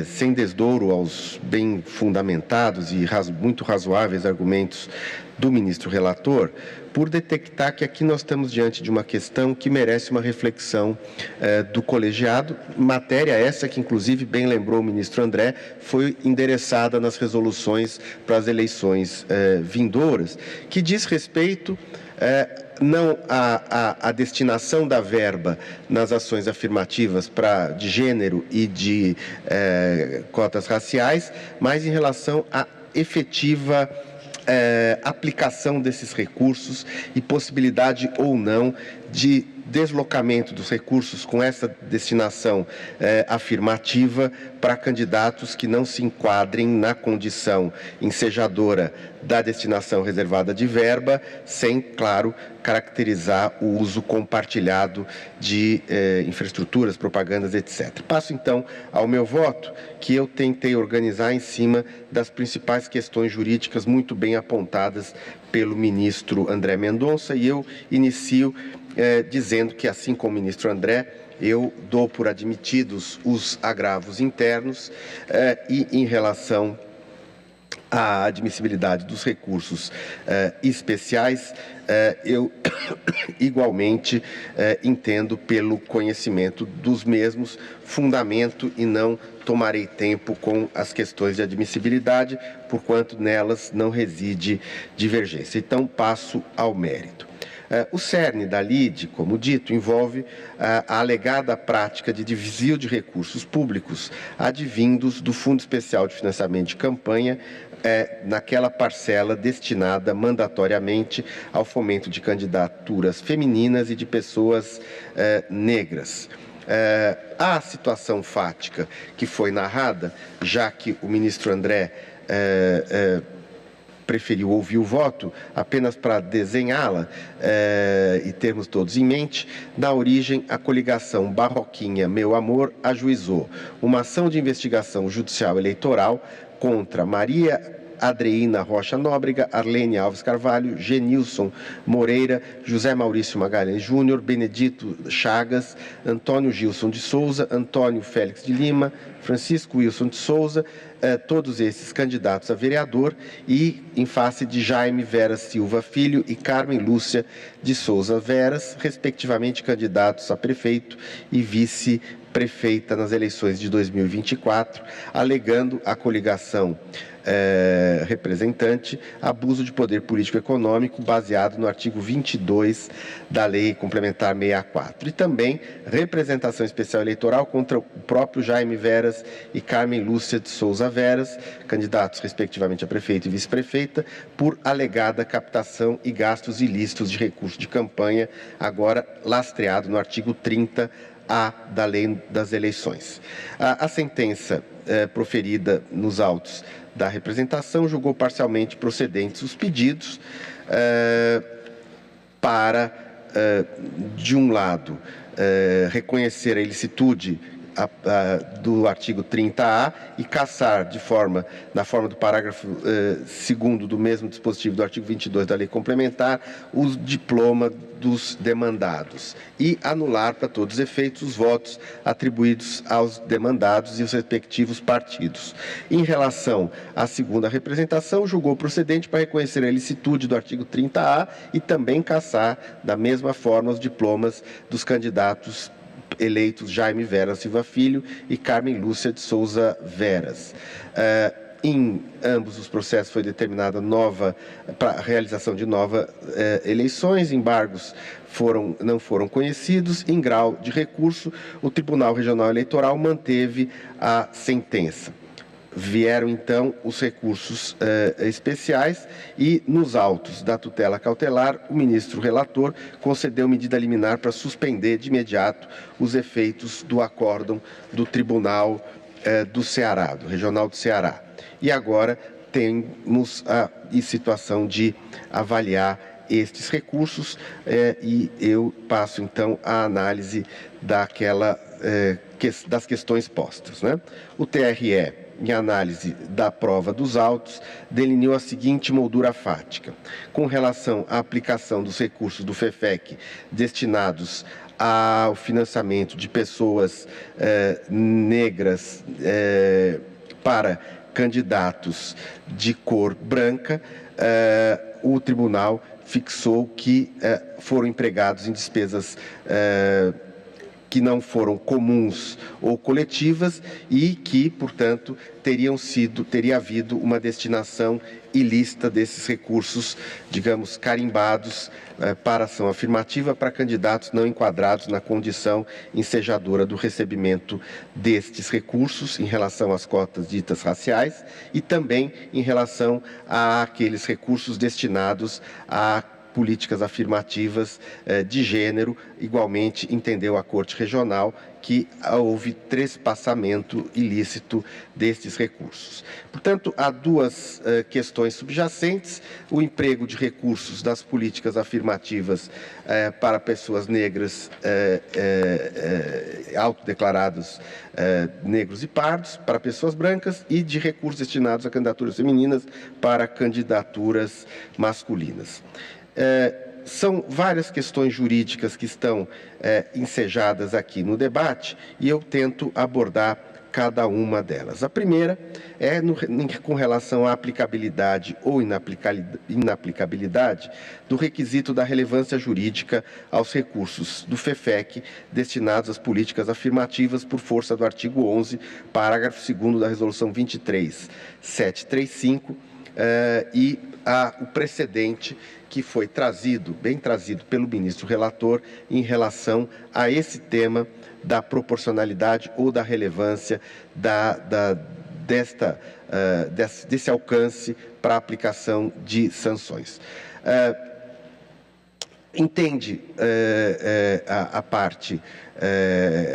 sem desdouro aos bem fundamentados e muito razoáveis argumentos do ministro relator, por detectar que aqui nós estamos diante de uma questão que merece uma reflexão do colegiado, matéria essa que, inclusive, bem lembrou o ministro André, foi endereçada nas resoluções para as eleições vindouras, que diz respeito não à destinação da verba nas ações afirmativas de gênero e de cotas raciais, mas em relação à efetiva aplicação desses recursos e possibilidade ou não de deslocamento dos recursos com essa destinação afirmativa para candidatos que não se enquadrem na condição ensejadora da destinação reservada de verba, sem, claro, caracterizar o uso compartilhado de infraestruturas, propagandas, etc. Passo, então, ao meu voto, que eu tentei organizar em cima das principais questões jurídicas muito bem apontadas pelo ministro André Mendonça, e eu inicio dizendo que, assim como o ministro André, eu dou por admitidos os agravos internos e, em relação à admissibilidade dos recursos especiais, eu igualmente entendo pelo conhecimento dos mesmos, fundamento e não tomarei tempo com as questões de admissibilidade, porquanto nelas não reside divergência. Então, passo ao mérito. O cerne da lide, como dito, envolve a alegada prática de desvio de recursos públicos advindos do Fundo Especial de Financiamento de Campanha, naquela parcela destinada mandatoriamente ao fomento de candidaturas femininas e de pessoas negras. A situação fática que foi narrada, já que o ministro André preferiu ouvir o voto, apenas para desenhá-la e termos todos em mente, na origem, a coligação Barroquinha Meu Amor ajuizou uma ação de investigação judicial eleitoral contra Maria Adreina Rocha Nóbrega, Arlene Alves Carvalho, Genilson Moreira, José Maurício Magalhães Júnior, Benedito Chagas, Antônio Gilson de Souza, Antônio Félix de Lima, Francisco Wilson de Souza, todos esses candidatos a vereador, e em face de Jaime Veras Silva Filho e Carmen Lúcia de Souza Veras, respectivamente candidatos a prefeito e vice-prefeita nas eleições de 2024, alegando a coligação representante abuso de poder político econômico baseado no artigo 22 da Lei Complementar 64. E também representação especial eleitoral contra o próprio Jaime Veras e Carmen Lúcia de Souza Veras, candidatos respectivamente a prefeito e vice-prefeita, por alegada captação e gastos ilícitos de recursos de campanha, agora lastreado no artigo 30A da Lei das Eleições. A sentença proferida nos autos da representação julgou parcialmente procedentes os pedidos para, de um lado, reconhecer a ilicitude do artigo 30A e cassar na forma do parágrafo 2º do mesmo dispositivo do artigo 22 da Lei Complementar o diploma dos demandados e anular para todos os efeitos os votos atribuídos aos demandados e os respectivos partidos. Em relação à segunda representação, julgou procedente para reconhecer a ilicitude do artigo 30A e também cassar da mesma forma os diplomas dos candidatos eleitos Jaime Veras Silva Filho e Carmen Lúcia de Souza Veras. Em ambos os processos foi determinada para a realização de novas eleições, embargos não foram conhecidos. Em grau de recurso, o Tribunal Regional Eleitoral manteve a sentença. Vieram, então, os recursos especiais e, nos autos da tutela cautelar, o ministro relator concedeu medida liminar para suspender de imediato os efeitos do acórdão do Tribunal do Ceará, do Regional do Ceará. E agora temos a situação de avaliar estes recursos e eu passo, então, à análise das questões postas, né? O TRE, em análise da prova dos autos, delineou a seguinte moldura fática. Com relação à aplicação dos recursos do FEFEC destinados ao financiamento de pessoas negras para candidatos de cor branca, o tribunal fixou que foram empregados em despesas que não foram comuns ou coletivas e que, portanto, teria havido uma destinação ilícita desses recursos, digamos, carimbados para ação afirmativa para candidatos não enquadrados na condição ensejadora do recebimento destes recursos em relação às cotas ditas raciais e também em relação àqueles recursos destinados a políticas afirmativas de gênero. Igualmente, entendeu a Corte Regional que houve trespassamento ilícito destes recursos. Portanto, há duas questões subjacentes: o emprego de recursos das políticas afirmativas para pessoas negras autodeclarados negros e pardos, para pessoas brancas, e de recursos destinados a candidaturas femininas para candidaturas masculinas. São várias questões jurídicas que estão ensejadas aqui no debate e eu tento abordar cada uma delas. A primeira é com relação à aplicabilidade ou inaplicabilidade do requisito da relevância jurídica aos recursos do FEFEC destinados às políticas afirmativas por força do artigo 11, parágrafo 2º da Resolução 23.735 e o precedente que foi bem trazido pelo ministro relator em relação a esse tema da proporcionalidade ou da relevância desse alcance para a aplicação de sanções. Entende a parte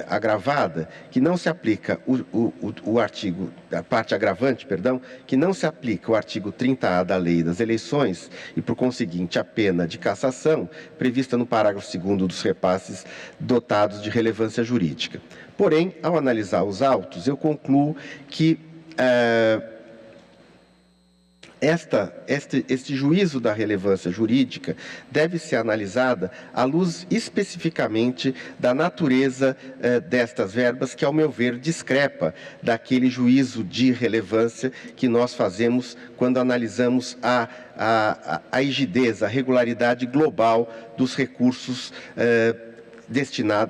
agravada que não se aplica a parte agravante, que não se aplica o artigo 30A da Lei das Eleições e, por conseguinte, a pena de cassação prevista no parágrafo 2º dos repasses dotados de relevância jurídica. Porém, ao analisar os autos, eu concluo que este juízo da relevância jurídica deve ser analisada à luz especificamente da natureza destas verbas, que, ao meu ver, discrepa daquele juízo de relevância que nós fazemos quando analisamos a rigidez, a regularidade global dos recursos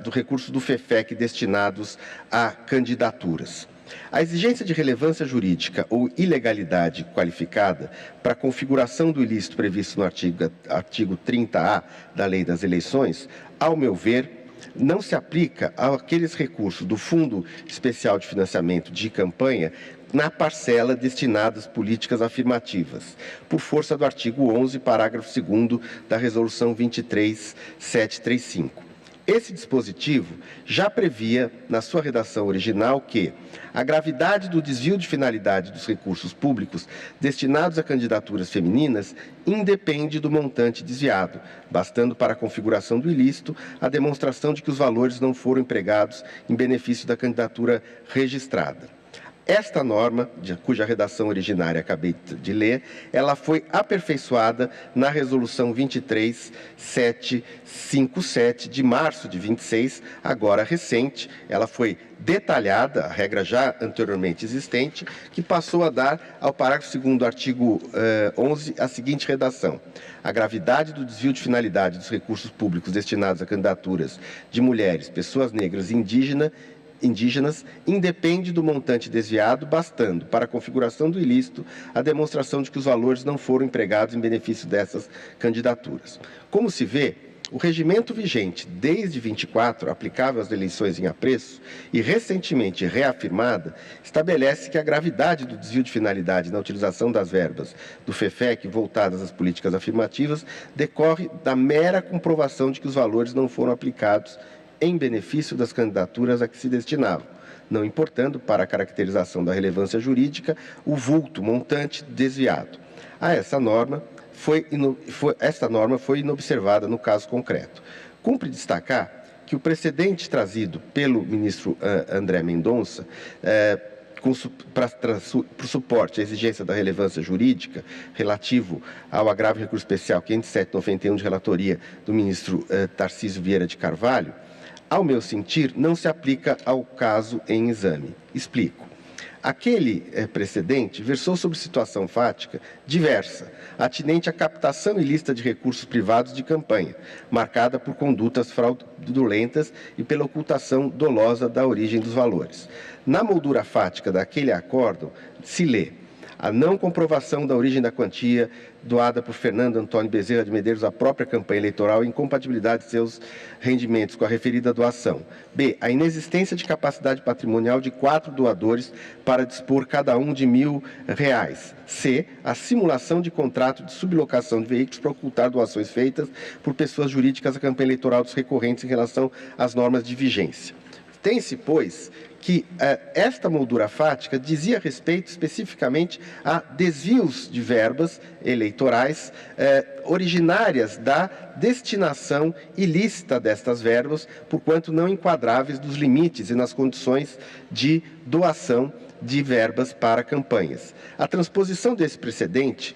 do recurso do FEFEC destinados a candidaturas. A exigência de relevância jurídica ou ilegalidade qualificada para a configuração do ilícito previsto no artigo 30A da Lei das Eleições, ao meu ver, não se aplica àqueles recursos do Fundo Especial de Financiamento de Campanha na parcela destinada às políticas afirmativas, por força do artigo 11, parágrafo 2º da Resolução 23.735. Esse dispositivo já previa, na sua redação original, que a gravidade do desvio de finalidade dos recursos públicos destinados a candidaturas femininas independe do montante desviado, bastando para a configuração do ilícito a demonstração de que os valores não foram empregados em benefício da candidatura registrada. Esta norma, cuja redação originária acabei de ler, ela foi aperfeiçoada na Resolução 23.757 de março de 26, agora recente. Ela foi detalhada, a regra já anteriormente existente, que passou a dar ao parágrafo 2º do artigo 11 a seguinte redação: a gravidade do desvio de finalidade dos recursos públicos destinados a candidaturas de mulheres, pessoas negras e indígenas independe do montante desviado, bastando para a configuração do ilícito a demonstração de que os valores não foram empregados em benefício dessas candidaturas. Como se vê, o regimento vigente desde 24, aplicável às eleições em apreço e recentemente reafirmada, estabelece que a gravidade do desvio de finalidade na utilização das verbas do FEFEC voltadas às políticas afirmativas decorre da mera comprovação de que os valores não foram aplicados em benefício das candidaturas a que se destinavam, não importando para a caracterização da relevância jurídica o vulto montante desviado. Essa norma foi inobservada no caso concreto. Cumpre destacar que o precedente trazido pelo ministro André Mendonça para suporte à exigência da relevância jurídica relativo ao agravo recurso especial 507/91 de relatoria do ministro Tarcísio Vieira de Carvalho, ao meu sentir, não se aplica ao caso em exame. Explico. Aquele precedente versou sobre situação fática diversa, atinente à captação ilícita de recursos privados de campanha, marcada por condutas fraudulentas e pela ocultação dolosa da origem dos valores. Na moldura fática daquele acórdão se lê: a não comprovação da origem da quantia doada por Fernando Antônio Bezerra de Medeiros à própria campanha eleitoral e incompatibilidade de seus rendimentos com a referida doação. B. A inexistência de capacidade patrimonial de 4 doadores para dispor cada um de R$1.000. C. A simulação de contrato de sublocação de veículos para ocultar doações feitas por pessoas jurídicas à campanha eleitoral dos recorrentes em relação às normas de vigência. Tem-se, pois, que esta moldura fática dizia respeito especificamente a desvios de verbas eleitorais originárias da destinação ilícita destas verbas, porquanto não enquadráveis nos limites e nas condições de doação de verbas para campanhas. A transposição desse precedente,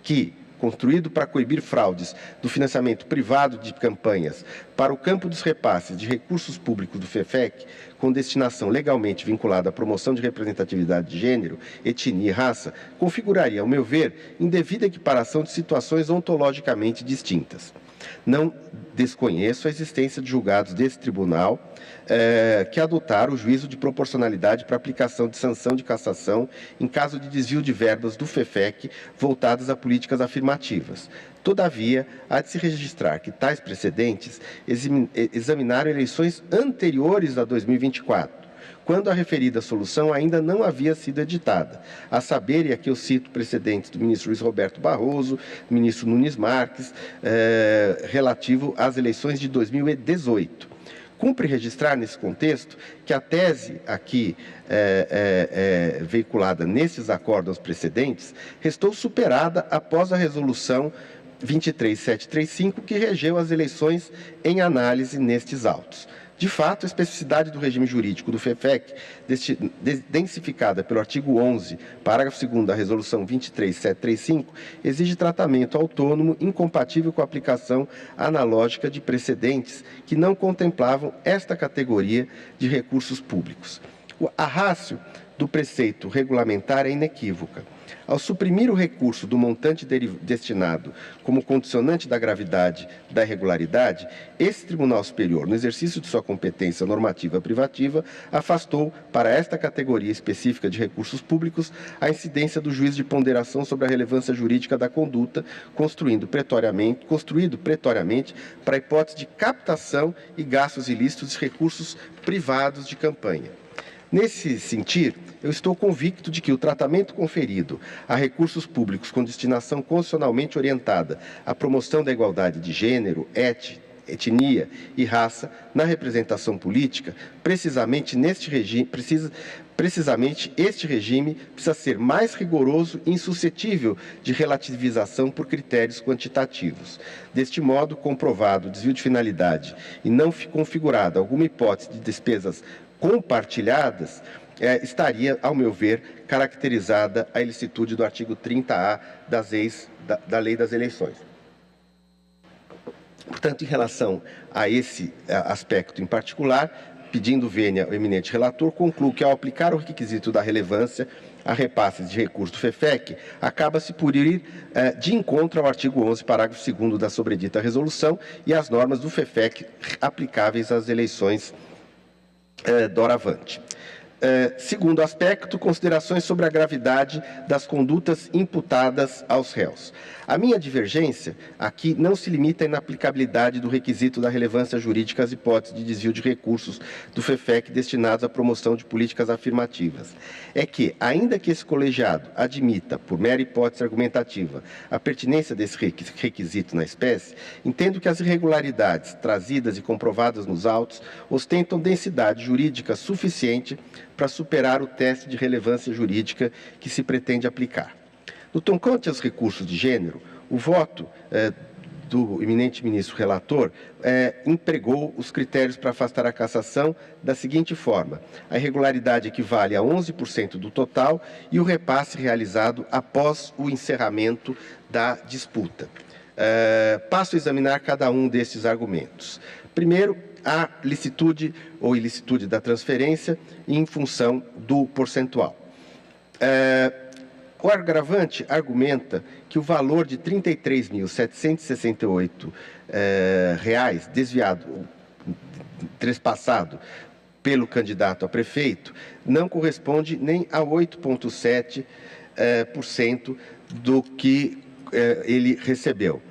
que construído para coibir fraudes do financiamento privado de campanhas para o campo dos repasses de recursos públicos do FEFEC, com destinação legalmente vinculada à promoção de representatividade de gênero, etnia e raça, configuraria, ao meu ver, indevida equiparação de situações ontologicamente distintas. Não desconheço a existência de julgados desse tribunal que adotaram o juízo de proporcionalidade para aplicação de sanção de cassação em caso de desvio de verbas do FEFEC voltadas a políticas afirmativas. Todavia, há de se registrar que tais precedentes examinaram eleições anteriores a 2024, quando a referida solução ainda não havia sido editada, a saber, e aqui eu cito precedentes do ministro Luiz Roberto Barroso, do ministro Nunes Marques, relativo às eleições de 2018. Cumpre registrar, nesse contexto, que a tese aqui veiculada nesses acórdãos precedentes restou superada após a resolução 23735, que regeu as eleições em análise nestes autos. De fato, a especificidade do regime jurídico do FEFEC, densificada pelo artigo 11, parágrafo 2º da Resolução 23735, exige tratamento autônomo incompatível com a aplicação analógica de precedentes que não contemplavam esta categoria de recursos públicos. A ratio do preceito regulamentar é inequívoca. Ao suprimir o recurso do montante destinado como condicionante da gravidade da irregularidade, esse Tribunal Superior, no exercício de sua competência normativa privativa, afastou para esta categoria específica de recursos públicos a incidência do juízo de ponderação sobre a relevância jurídica da conduta, construído pretoriamente para a hipótese de captação e gastos ilícitos de recursos privados de campanha. Nesse sentido, eu estou convicto de que o tratamento conferido a recursos públicos com destinação constitucionalmente orientada à promoção da igualdade de gênero, etnia e raça na representação política, precisamente este regime precisa ser mais rigoroso e insuscetível de relativização por critérios quantitativos. Deste modo, comprovado o desvio de finalidade e não configurada alguma hipótese de despesas compartilhadas, estaria, ao meu ver, caracterizada a ilicitude do artigo 30A da Lei das Eleições. Portanto, em relação a esse aspecto em particular, pedindo vênia ao eminente relator, concluo que, ao aplicar o requisito da relevância a repasses de recursos do FEFEC, acaba-se por ir de encontro ao artigo 11, parágrafo 2º da sobredita resolução e às normas do FEFEC aplicáveis às eleições doravante. Segundo aspecto, considerações sobre a gravidade das condutas imputadas aos réus. A minha divergência aqui não se limita à inaplicabilidade do requisito da relevância jurídica às hipóteses de desvio de recursos do FEFEC destinados à promoção de políticas afirmativas. É que, ainda que esse colegiado admita, por mera hipótese argumentativa, a pertinência desse requisito na espécie, entendo que as irregularidades trazidas e comprovadas nos autos ostentam densidade jurídica suficiente para superar o teste de relevância jurídica que se pretende aplicar. No tocante aos recursos de gênero, o voto do eminente ministro relator empregou os critérios para afastar a cassação da seguinte forma: a irregularidade equivale a 11% do total e o repasse realizado após o encerramento da disputa. Passo a examinar cada um destes argumentos. Primeiro, a licitude ou ilicitude da transferência em função do percentual. O agravante argumenta que o valor de R$ 33.768 desviado, trespassado pelo candidato a prefeito, não corresponde nem a 8,7% do que ele recebeu,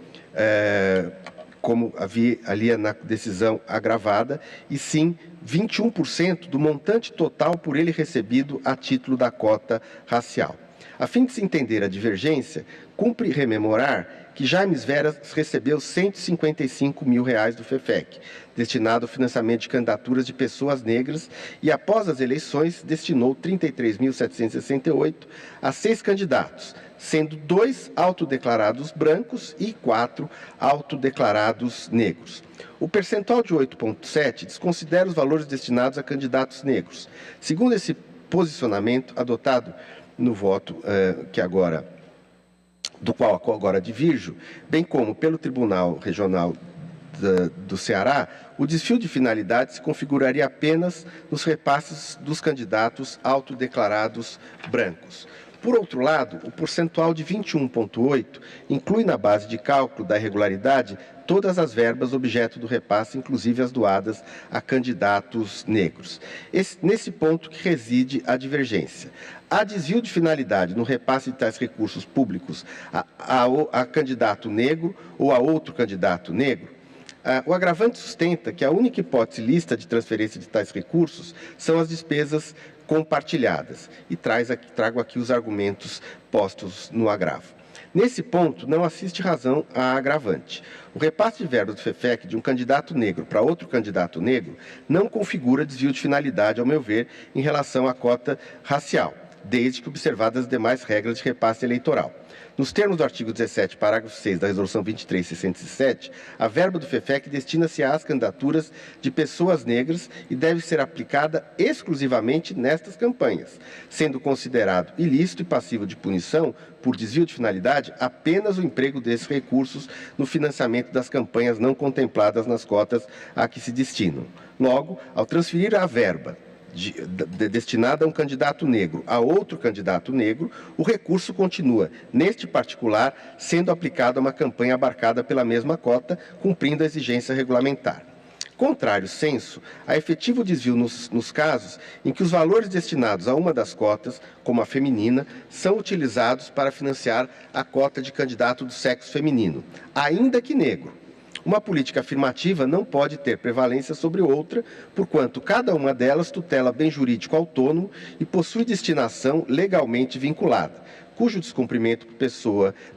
como havia ali na decisão agravada, e sim 21% do montante total por ele recebido a título da cota racial. A fim de se entender a divergência, cumpre rememorar que Jaimes Veras recebeu R$ 155 mil do FEFEC, destinado ao financiamento de candidaturas de pessoas negras, e após as eleições destinou 33.768 a 6 candidatos, sendo 2 autodeclarados brancos e 4 autodeclarados negros. O percentual de 8,7 desconsidera os valores destinados a candidatos negros. Segundo esse posicionamento adotado no voto do qual agora divirjo, bem como pelo Tribunal Regional do Ceará, o desvio de finalidade se configuraria apenas nos repasses dos candidatos autodeclarados brancos. Por outro lado, o percentual de 21,8 inclui na base de cálculo da irregularidade todas as verbas objeto do repasse, inclusive as doadas a candidatos negros. Nesse ponto que reside a divergência. Há desvio de finalidade no repasse de tais recursos públicos a candidato negro ou a outro candidato negro? O agravante sustenta que a única hipótese lista de transferência de tais recursos são as despesas compartilhadas, e trago aqui os argumentos postos no agravo. Nesse ponto, não assiste razão a agravante. O repasse de verbas do FEFEC de um candidato negro para outro candidato negro não configura desvio de finalidade, ao meu ver, em relação à cota racial, desde que observadas as demais regras de repasse eleitoral. Nos termos do artigo 17, parágrafo 6 da Resolução 23.607, a verba do FEFEC destina-se às candidaturas de pessoas negras e deve ser aplicada exclusivamente nestas campanhas, sendo considerado ilícito e passivo de punição por desvio de finalidade apenas o emprego desses recursos no financiamento das campanhas não contempladas nas cotas a que se destinam. Logo, ao transferir a verba destinada a um candidato negro a outro candidato negro, o recurso continua, neste particular, sendo aplicado a uma campanha abarcada pela mesma cota, cumprindo a exigência regulamentar. Contrário senso, há efetivo desvio nos casos em que os valores destinados a uma das cotas, como a feminina, são utilizados para financiar a cota de candidato do sexo feminino, ainda que negro. Uma política afirmativa não pode ter prevalência sobre outra, porquanto cada uma delas tutela bem jurídico autônomo e possui destinação legalmente vinculada, cujo descumprimento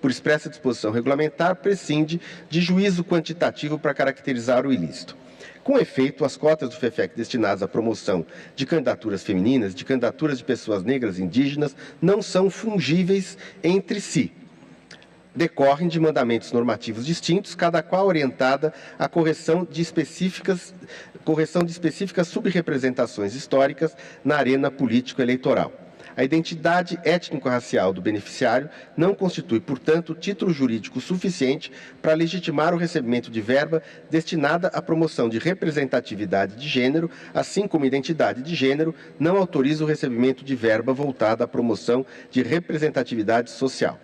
por expressa disposição regulamentar prescinde de juízo quantitativo para caracterizar o ilícito. Com efeito, as cotas do FEFEC destinadas à promoção de candidaturas femininas, de candidaturas de pessoas negras e indígenas, não são fungíveis entre si. Decorrem de mandamentos normativos distintos, cada qual orientada à correção de específicas subrepresentações históricas na arena político-eleitoral. A identidade étnico-racial do beneficiário não constitui, portanto, título jurídico suficiente para legitimar o recebimento de verba destinada à promoção de representatividade de gênero, assim como identidade de gênero não autoriza o recebimento de verba voltada à promoção de representatividade social.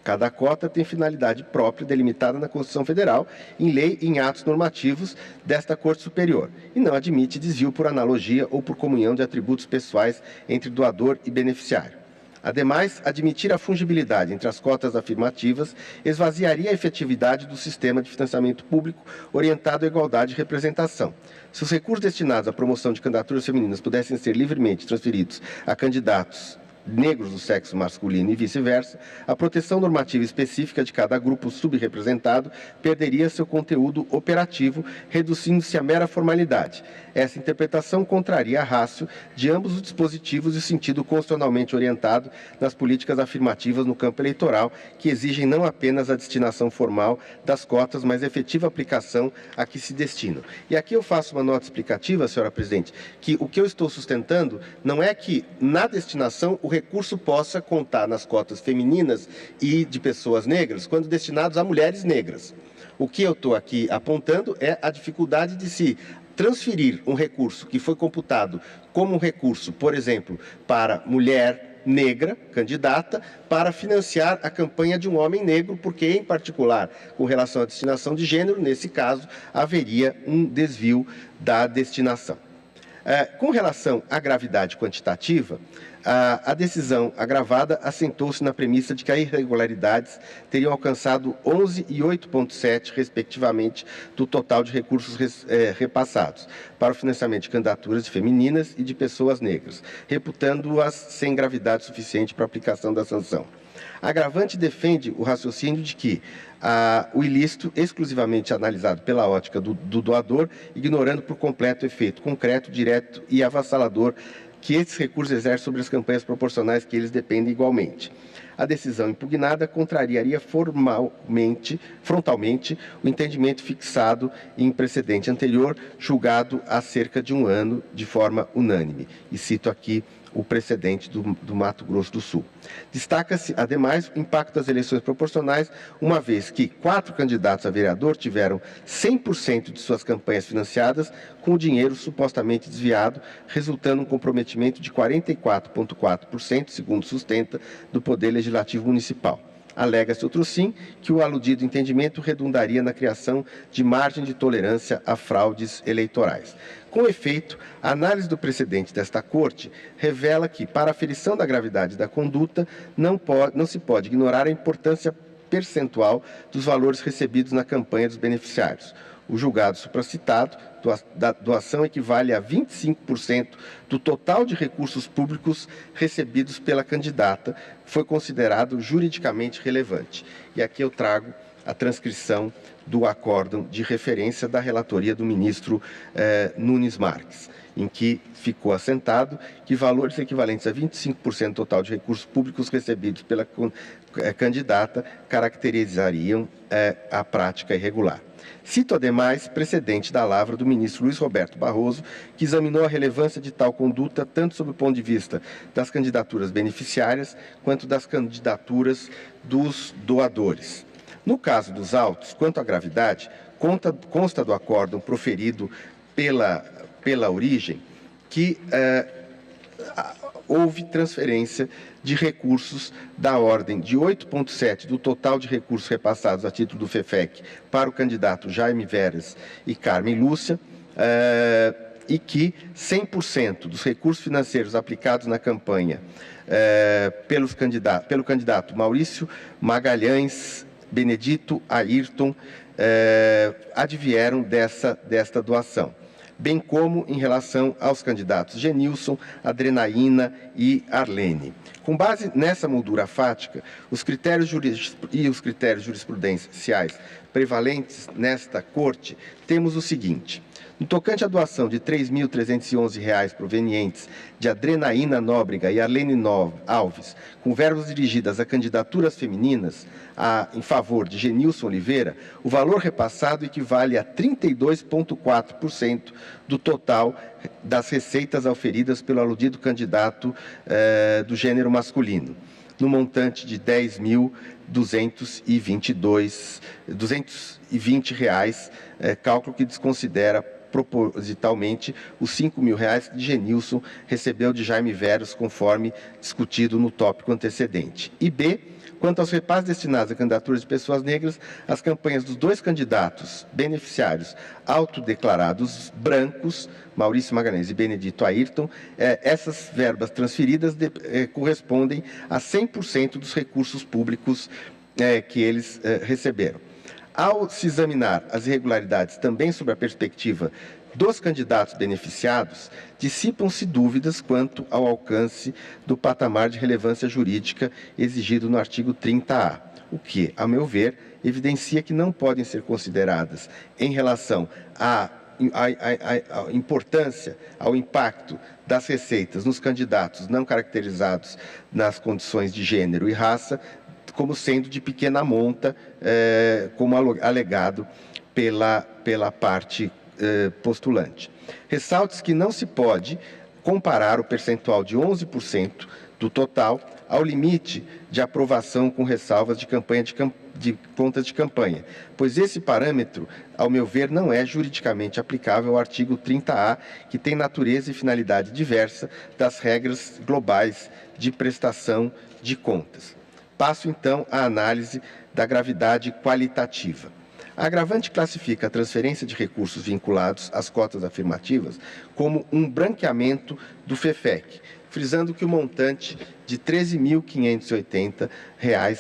Cada cota tem finalidade própria delimitada na Constituição Federal, em lei e em atos normativos desta Corte Superior, e não admite desvio por analogia ou por comunhão de atributos pessoais entre doador e beneficiário. Ademais, admitir a fungibilidade entre as cotas afirmativas esvaziaria a efetividade do sistema de financiamento público orientado à igualdade e representação. Se os recursos destinados à promoção de candidaturas femininas pudessem ser livremente transferidos a candidatos negros do sexo masculino e vice-versa, a proteção normativa específica de cada grupo subrepresentado perderia seu conteúdo operativo, reduzindo-se a mera formalidade. Essa interpretação contraria a ratio de ambos os dispositivos e o sentido constitucionalmente orientado nas políticas afirmativas no campo eleitoral, que exigem não apenas a destinação formal das cotas, mas a efetiva aplicação a que se destinam. E aqui eu faço uma nota explicativa, senhora presidente, que o que eu estou sustentando não é que na destinação o recurso possa contar nas cotas femininas e de pessoas negras quando destinados a mulheres negras. O que eu estou aqui apontando é a dificuldade de se transferir um recurso que foi computado como um recurso, por exemplo, para mulher negra, candidata, para financiar a campanha de um homem negro, porque, em particular, com relação à destinação de gênero, nesse caso, haveria um desvio da destinação. Com relação à gravidade quantitativa, a decisão agravada assentou-se na premissa de que as irregularidades teriam alcançado 11 e 8,7, respectivamente, do total de recursos repassados para o financiamento de candidaturas femininas e de pessoas negras, reputando-as sem gravidade suficiente para a aplicação da sanção. A agravante defende o raciocínio de que o ilícito exclusivamente analisado pela ótica do doador, ignorando por completo o efeito concreto, direto e avassalador que esses recursos exercem sobre as campanhas proporcionais que eles dependem igualmente. A decisão impugnada contrariaria frontalmente o entendimento fixado em precedente anterior, julgado há cerca de um ano de forma unânime. E cito aqui o precedente do Mato Grosso do Sul. Destaca-se, ademais, o impacto das eleições proporcionais, uma vez que 4 candidatos a vereador tiveram 100% de suas campanhas financiadas com o dinheiro supostamente desviado, resultando um comprometimento de 44,4%, segundo sustenta, do Poder Legislativo Municipal. Alega-se, outro sim, que o aludido entendimento redundaria na criação de margem de tolerância a fraudes eleitorais. Com efeito, a análise do precedente desta Corte revela que, para a aferição da gravidade da conduta, não se pode ignorar a importância percentual dos valores recebidos na campanha dos beneficiários. O julgado supracitado da doação equivale a 25% do total de recursos públicos recebidos pela candidata, foi considerado juridicamente relevante. E aqui eu trago a transcrição do acórdão de referência da relatoria do ministro Nunes Marques, em que ficou assentado que valores equivalentes a 25% do total de recursos públicos recebidos pela candidata caracterizariam a prática irregular. Cito, ademais, precedente da lavra do ministro Luiz Roberto Barroso, que examinou a relevância de tal conduta tanto sob o ponto de vista das candidaturas beneficiárias quanto das candidaturas dos doadores. No caso dos autos, quanto à gravidade, consta do acórdão proferido pela origem que houve transferência de recursos da ordem de 8,7% do total de recursos repassados a título do FEFEC para o candidato Jaime Veras e Carmen Lúcia, e que 100% dos recursos financeiros aplicados na campanha pelo candidato Maurício Magalhães Benedito Ayrton advieram desta doação, bem como em relação aos candidatos Genilson, Adrenaína e Arlene. Com base nessa moldura fática, os critérios jurisprudenciais prevalentes nesta Corte, temos o seguinte: no tocante à doação de R$ 3.311 provenientes de Adrenaína Nóbrega e Arlene Alves, com verbas dirigidas a candidaturas femininas em favor de Genilson Oliveira, o valor repassado equivale a 32,4% do total das receitas auferidas pelo aludido candidato do gênero masculino, no montante de R$ 10.220, cálculo que desconsidera propositalmente os R$ 5.000 que Genilson recebeu de Jaime Veras, conforme discutido no tópico antecedente. E B, quanto aos repasses destinados a candidaturas de pessoas negras, as campanhas dos 2 candidatos beneficiários autodeclarados brancos, Maurício Magalhães e Benedito Ayrton, essas verbas transferidas correspondem a 100% dos recursos públicos que eles receberam. Ao se examinar as irregularidades também sob a perspectiva dos candidatos beneficiados, dissipam-se dúvidas quanto ao alcance do patamar de relevância jurídica exigido no artigo 30A, o que, a meu ver, evidencia que não podem ser consideradas em relação à importância, ao impacto das receitas nos candidatos não caracterizados nas condições de gênero e raça, como sendo de pequena monta, como alegado pela parte postulante. Ressalte-se que não se pode comparar o percentual de 11% do total ao limite de aprovação com ressalvas de contas de campanha, pois esse parâmetro, ao meu ver, não é juridicamente aplicável ao artigo 30A, que tem natureza e finalidade diversa das regras globais de prestação de contas. Passo, então, à análise da gravidade qualitativa. A agravante classifica a transferência de recursos vinculados às cotas afirmativas como um branqueamento do FEFEC, frisando que o montante de R$ 13.580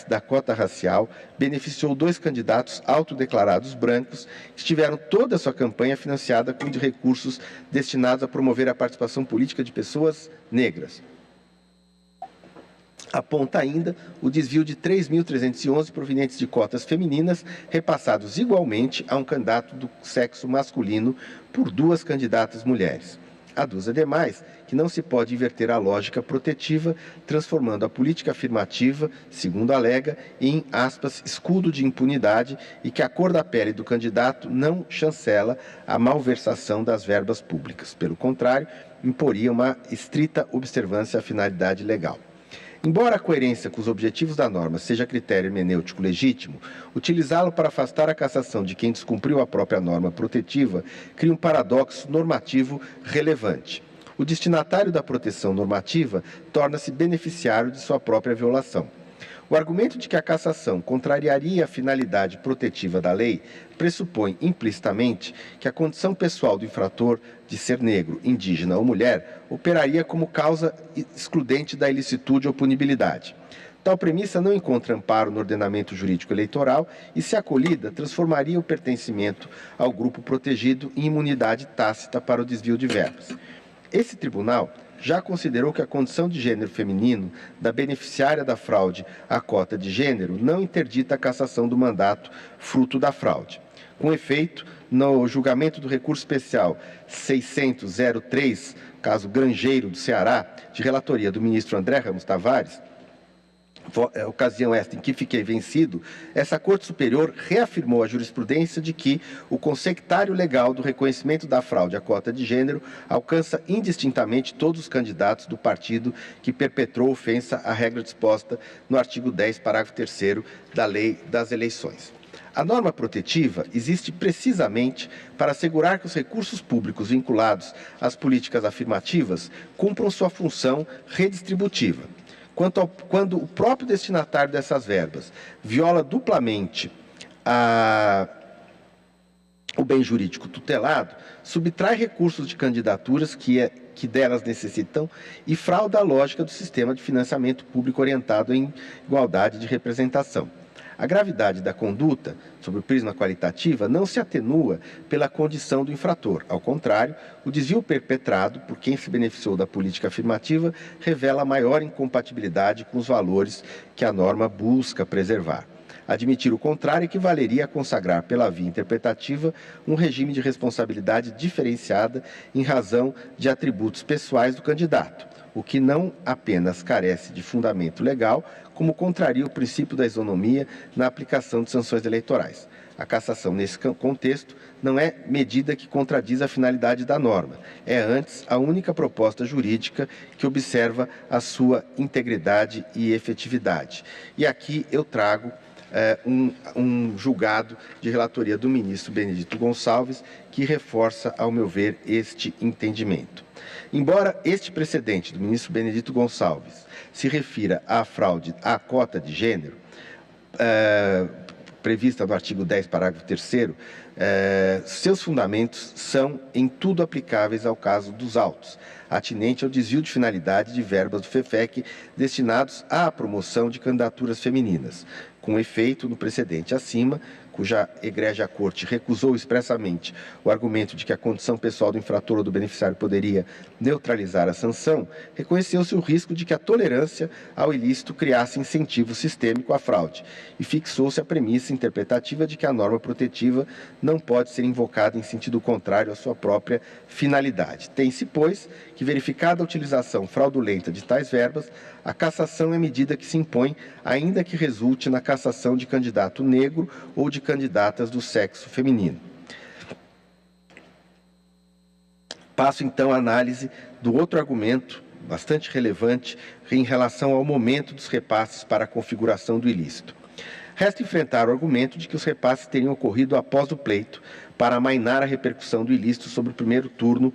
da cota racial beneficiou 2 candidatos autodeclarados brancos que tiveram toda a sua campanha financiada com recursos destinados a promover a participação política de pessoas negras. Aponta ainda o desvio de 3.311 provenientes de cotas femininas, repassados igualmente a um candidato do sexo masculino por 2 candidatas mulheres. Aduz, ademais, que não se pode inverter a lógica protetiva, transformando a política afirmativa, segundo alega, em, aspas, escudo de impunidade e que a cor da pele do candidato não chancela a malversação das verbas públicas. Pelo contrário, imporia uma estrita observância à finalidade legal. Embora a coerência com os objetivos da norma seja critério hermenêutico legítimo, utilizá-lo para afastar a cassação de quem descumpriu a própria norma protetiva cria um paradoxo normativo relevante. O destinatário da proteção normativa torna-se beneficiário de sua própria violação. O argumento de que a cassação contrariaria a finalidade protetiva da lei pressupõe implicitamente que a condição pessoal do infrator de ser negro, indígena ou mulher operaria como causa excludente da ilicitude ou punibilidade. Tal premissa não encontra amparo no ordenamento jurídico eleitoral e, se acolhida, transformaria o pertencimento ao grupo protegido em imunidade tácita para o desvio de verbas. Esse tribunal já considerou que a condição de gênero feminino da beneficiária da fraude à cota de gênero não interdita a cassação do mandato fruto da fraude. Com efeito, no julgamento do recurso especial 600-03, caso Grangeiro do Ceará, de relatoria do ministro André Ramos Tavares, ocasião esta em que fiquei vencido, essa Corte Superior reafirmou a jurisprudência de que o consectário legal do reconhecimento da fraude à cota de gênero alcança indistintamente todos os candidatos do partido que perpetrou ofensa à regra disposta no artigo 10, parágrafo 3º da Lei das Eleições. A norma protetiva existe precisamente para assegurar que os recursos públicos vinculados às políticas afirmativas cumpram sua função redistributiva. Quando o próprio destinatário dessas verbas viola duplamente o bem jurídico tutelado, subtrai recursos de candidaturas que delas necessitam e frauda a lógica do sistema de financiamento público orientado em igualdade de representação. A gravidade da conduta, sob o prisma qualitativa, não se atenua pela condição do infrator. Ao contrário, o desvio perpetrado por quem se beneficiou da política afirmativa revela maior incompatibilidade com os valores que a norma busca preservar. Admitir o contrário equivaleria a consagrar pela via interpretativa um regime de responsabilidade diferenciada em razão de atributos pessoais do candidato, o que não apenas carece de fundamento legal, como contraria o princípio da isonomia na aplicação de sanções eleitorais. A cassação, nesse contexto, não é medida que contradiz a finalidade da norma. É, antes, a única proposta jurídica que observa a sua integridade e efetividade. E aqui eu trago um julgado de relatoria do ministro Benedito Gonçalves, que reforça, ao meu ver, este entendimento. Embora este precedente do ministro Benedito Gonçalves se refira à fraude à cota de gênero, prevista no artigo 10, parágrafo 3º, seus fundamentos são em tudo aplicáveis ao caso dos autos, atinente ao desvio de finalidade de verbas do FEFEC destinados à promoção de candidaturas femininas. Com efeito, no precedente acima, cuja egrégia corte recusou expressamente o argumento de que a condição pessoal do infrator ou do beneficiário poderia neutralizar a sanção, reconheceu-se o risco de que a tolerância ao ilícito criasse incentivo sistêmico à fraude e fixou-se a premissa interpretativa de que a norma protetiva não pode ser invocada em sentido contrário à sua própria finalidade. Tem-se, pois, que, verificada a utilização fraudulenta de tais verbas, a cassação é medida que se impõe, ainda que resulte na cassação de candidato negro ou de candidatas do sexo feminino. Passo, então, à análise do outro argumento bastante relevante em relação ao momento dos repasses para a configuração do ilícito. Resta enfrentar o argumento de que os repasses teriam ocorrido após o pleito para amainar a repercussão do ilícito sobre o primeiro turno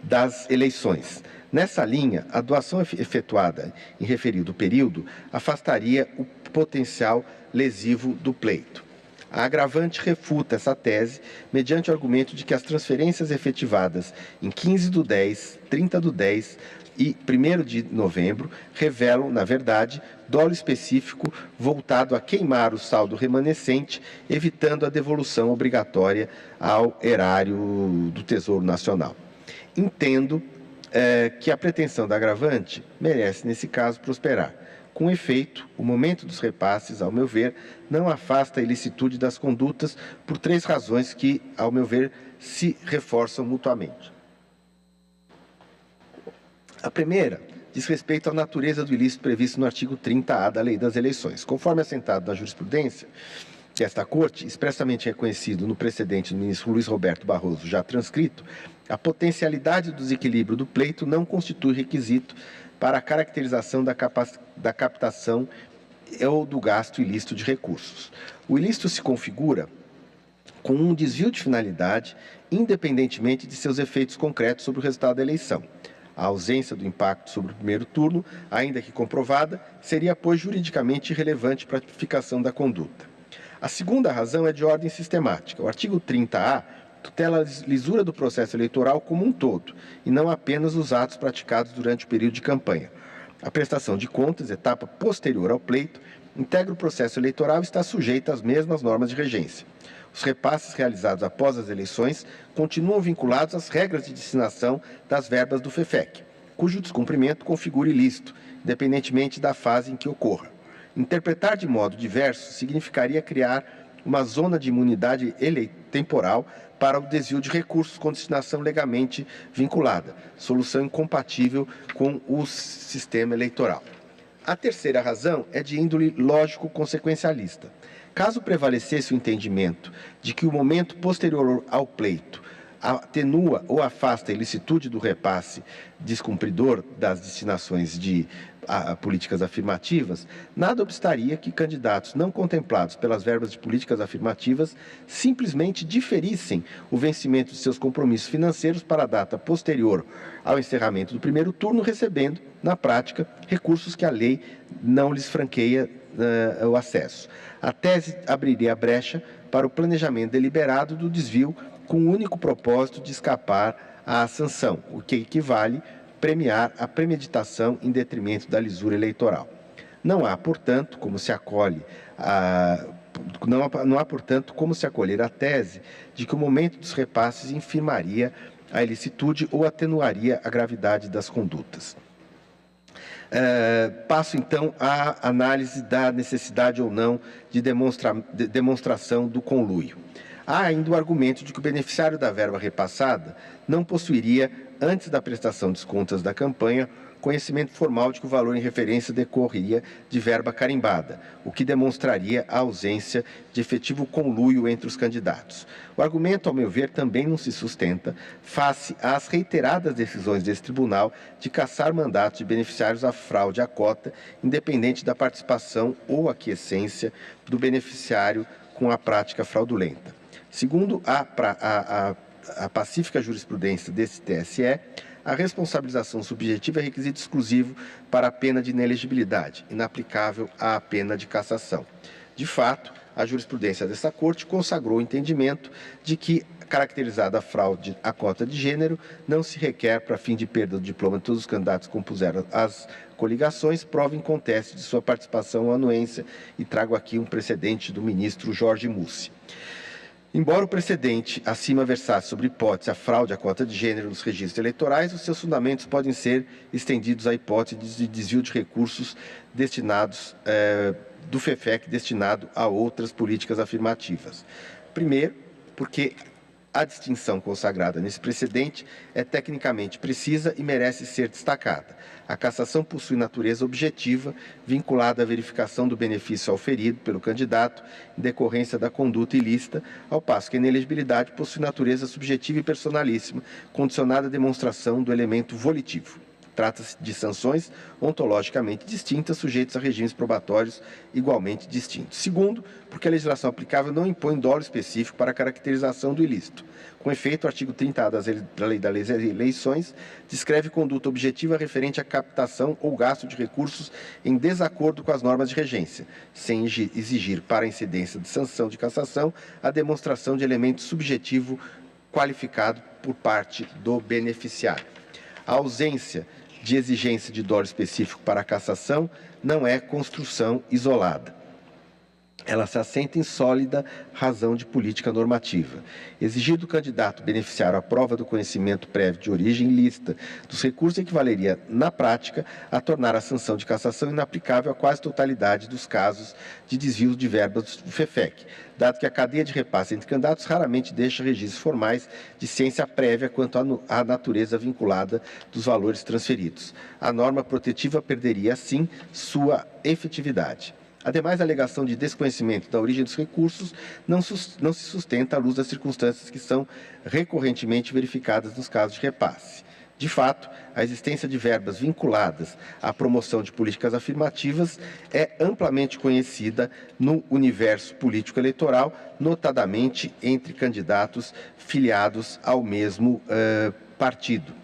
das eleições. Nessa linha, a doação efetuada em referido período afastaria o potencial lesivo do pleito. A agravante refuta essa tese mediante o argumento de que as transferências efetivadas em 15/10, 30/10 e 1º de novembro revelam, na verdade, dolo específico voltado a queimar o saldo remanescente, evitando a devolução obrigatória ao erário do Tesouro Nacional. Entendo que a pretensão da agravante merece, nesse caso, prosperar. Com efeito, o momento dos repasses, ao meu ver, não afasta a ilicitude das condutas por 3 razões que, ao meu ver, se reforçam mutuamente. A primeira diz respeito à natureza do ilícito previsto no artigo 30A da Lei das Eleições. Conforme assentado na jurisprudência desta Corte, expressamente reconhecido no precedente do ministro Luiz Roberto Barroso, já transcrito, a potencialidade do desequilíbrio do pleito não constitui requisito para a caracterização da captação ou do gasto ilícito de recursos. O ilícito se configura com um desvio de finalidade, independentemente de seus efeitos concretos sobre o resultado da eleição. A ausência do impacto sobre o primeiro turno, ainda que comprovada, seria, pois, juridicamente irrelevante para a tipificação da conduta. A segunda razão é de ordem sistemática. O artigo 30A tutela a lisura do processo eleitoral como um todo, e não apenas os atos praticados durante o período de campanha. A prestação de contas, etapa posterior ao pleito, integra o processo eleitoral e está sujeita às mesmas normas de regência. Os repasses realizados após as eleições continuam vinculados às regras de destinação das verbas do FEFEC, cujo descumprimento configura ilícito, independentemente da fase em que ocorra. Interpretar de modo diverso significaria criar uma zona de imunidade temporal para o desvio de recursos com destinação legalmente vinculada, solução incompatível com o sistema eleitoral. A terceira razão é de índole lógico-consequencialista. Caso prevalecesse o entendimento de que o momento posterior ao pleito atenua ou afasta a ilicitude do repasse descumpridor das destinações de políticas afirmativas, nada obstaria que candidatos não contemplados pelas verbas de políticas afirmativas simplesmente diferissem o vencimento de seus compromissos financeiros para a data posterior ao encerramento do primeiro turno, recebendo, na prática, recursos que a lei não lhes franqueia o acesso. A tese abriria a brecha para o planejamento deliberado do desvio com o único propósito de escapar à sanção, o que equivale premiar a premeditação em detrimento da lisura eleitoral. Não há, portanto, como se acolher a tese de que o momento dos repasses infirmaria a ilicitude ou atenuaria a gravidade das condutas. Passo, então, à análise da necessidade ou não de demonstração do conluio. Há ainda o argumento de que o beneficiário da verba repassada não possuiria, antes da prestação das contas da campanha, conhecimento formal de que o valor em referência decorria de verba carimbada, o que demonstraria a ausência de efetivo conluio entre os candidatos. O argumento, ao meu ver, também não se sustenta face às reiteradas decisões desse tribunal de cassar mandatos de beneficiários à fraude à cota, independente da participação ou aquiescência do beneficiário com a prática fraudulenta. Segundo a pacífica jurisprudência desse TSE, a responsabilização subjetiva é requisito exclusivo para a pena de inelegibilidade, inaplicável à pena de cassação. De fato, a jurisprudência dessa Corte consagrou o entendimento de que, caracterizada a fraude à cota de gênero, não se requer, para fim de perda do diploma de todos os candidatos que compuseram as coligações, prova em conteste de sua participação ou anuência, e trago aqui um precedente do ministro Jorge Mussi. Embora o precedente acima versasse sobre hipótese a fraude à cota de gênero nos registros eleitorais, os seus fundamentos podem ser estendidos à hipótese de desvio de recursos destinados do FEFEC destinado a outras políticas afirmativas. Primeiro, porque a distinção consagrada nesse precedente é tecnicamente precisa e merece ser destacada. A cassação possui natureza objetiva, vinculada à verificação do benefício auferido pelo candidato em decorrência da conduta ilícita, ao passo que a inelegibilidade possui natureza subjetiva e personalíssima, condicionada à demonstração do elemento volitivo. Trata-se de sanções ontologicamente distintas, sujeitas a regimes probatórios igualmente distintos. Segundo, porque a legislação aplicável não impõe dolo específico para a caracterização do ilícito. Com efeito, o artigo 30A da Lei das Eleições descreve conduta objetiva referente à captação ou gasto de recursos em desacordo com as normas de regência, sem exigir para a incidência de sanção de cassação a demonstração de elemento subjetivo qualificado por parte do beneficiário. A ausência de exigência de dolo específico para a cassação não é construção isolada. Ela se assenta em sólida razão de política normativa. Exigir do candidato beneficiário a prova do conhecimento prévio de origem ilícita dos recursos equivaleria, na prática, a tornar a sanção de cassação inaplicável à quase totalidade dos casos de desvios de verbas do FEFEC, dado que a cadeia de repasse entre candidatos raramente deixa registros formais de ciência prévia quanto à natureza vinculada dos valores transferidos. A norma protetiva perderia, assim, sua efetividade. Ademais, a alegação de desconhecimento da origem dos recursos não se sustenta à luz das circunstâncias que são recorrentemente verificadas nos casos de repasse. De fato, a existência de verbas vinculadas à promoção de políticas afirmativas é amplamente conhecida no universo político-eleitoral, notadamente entre candidatos filiados ao mesmo partido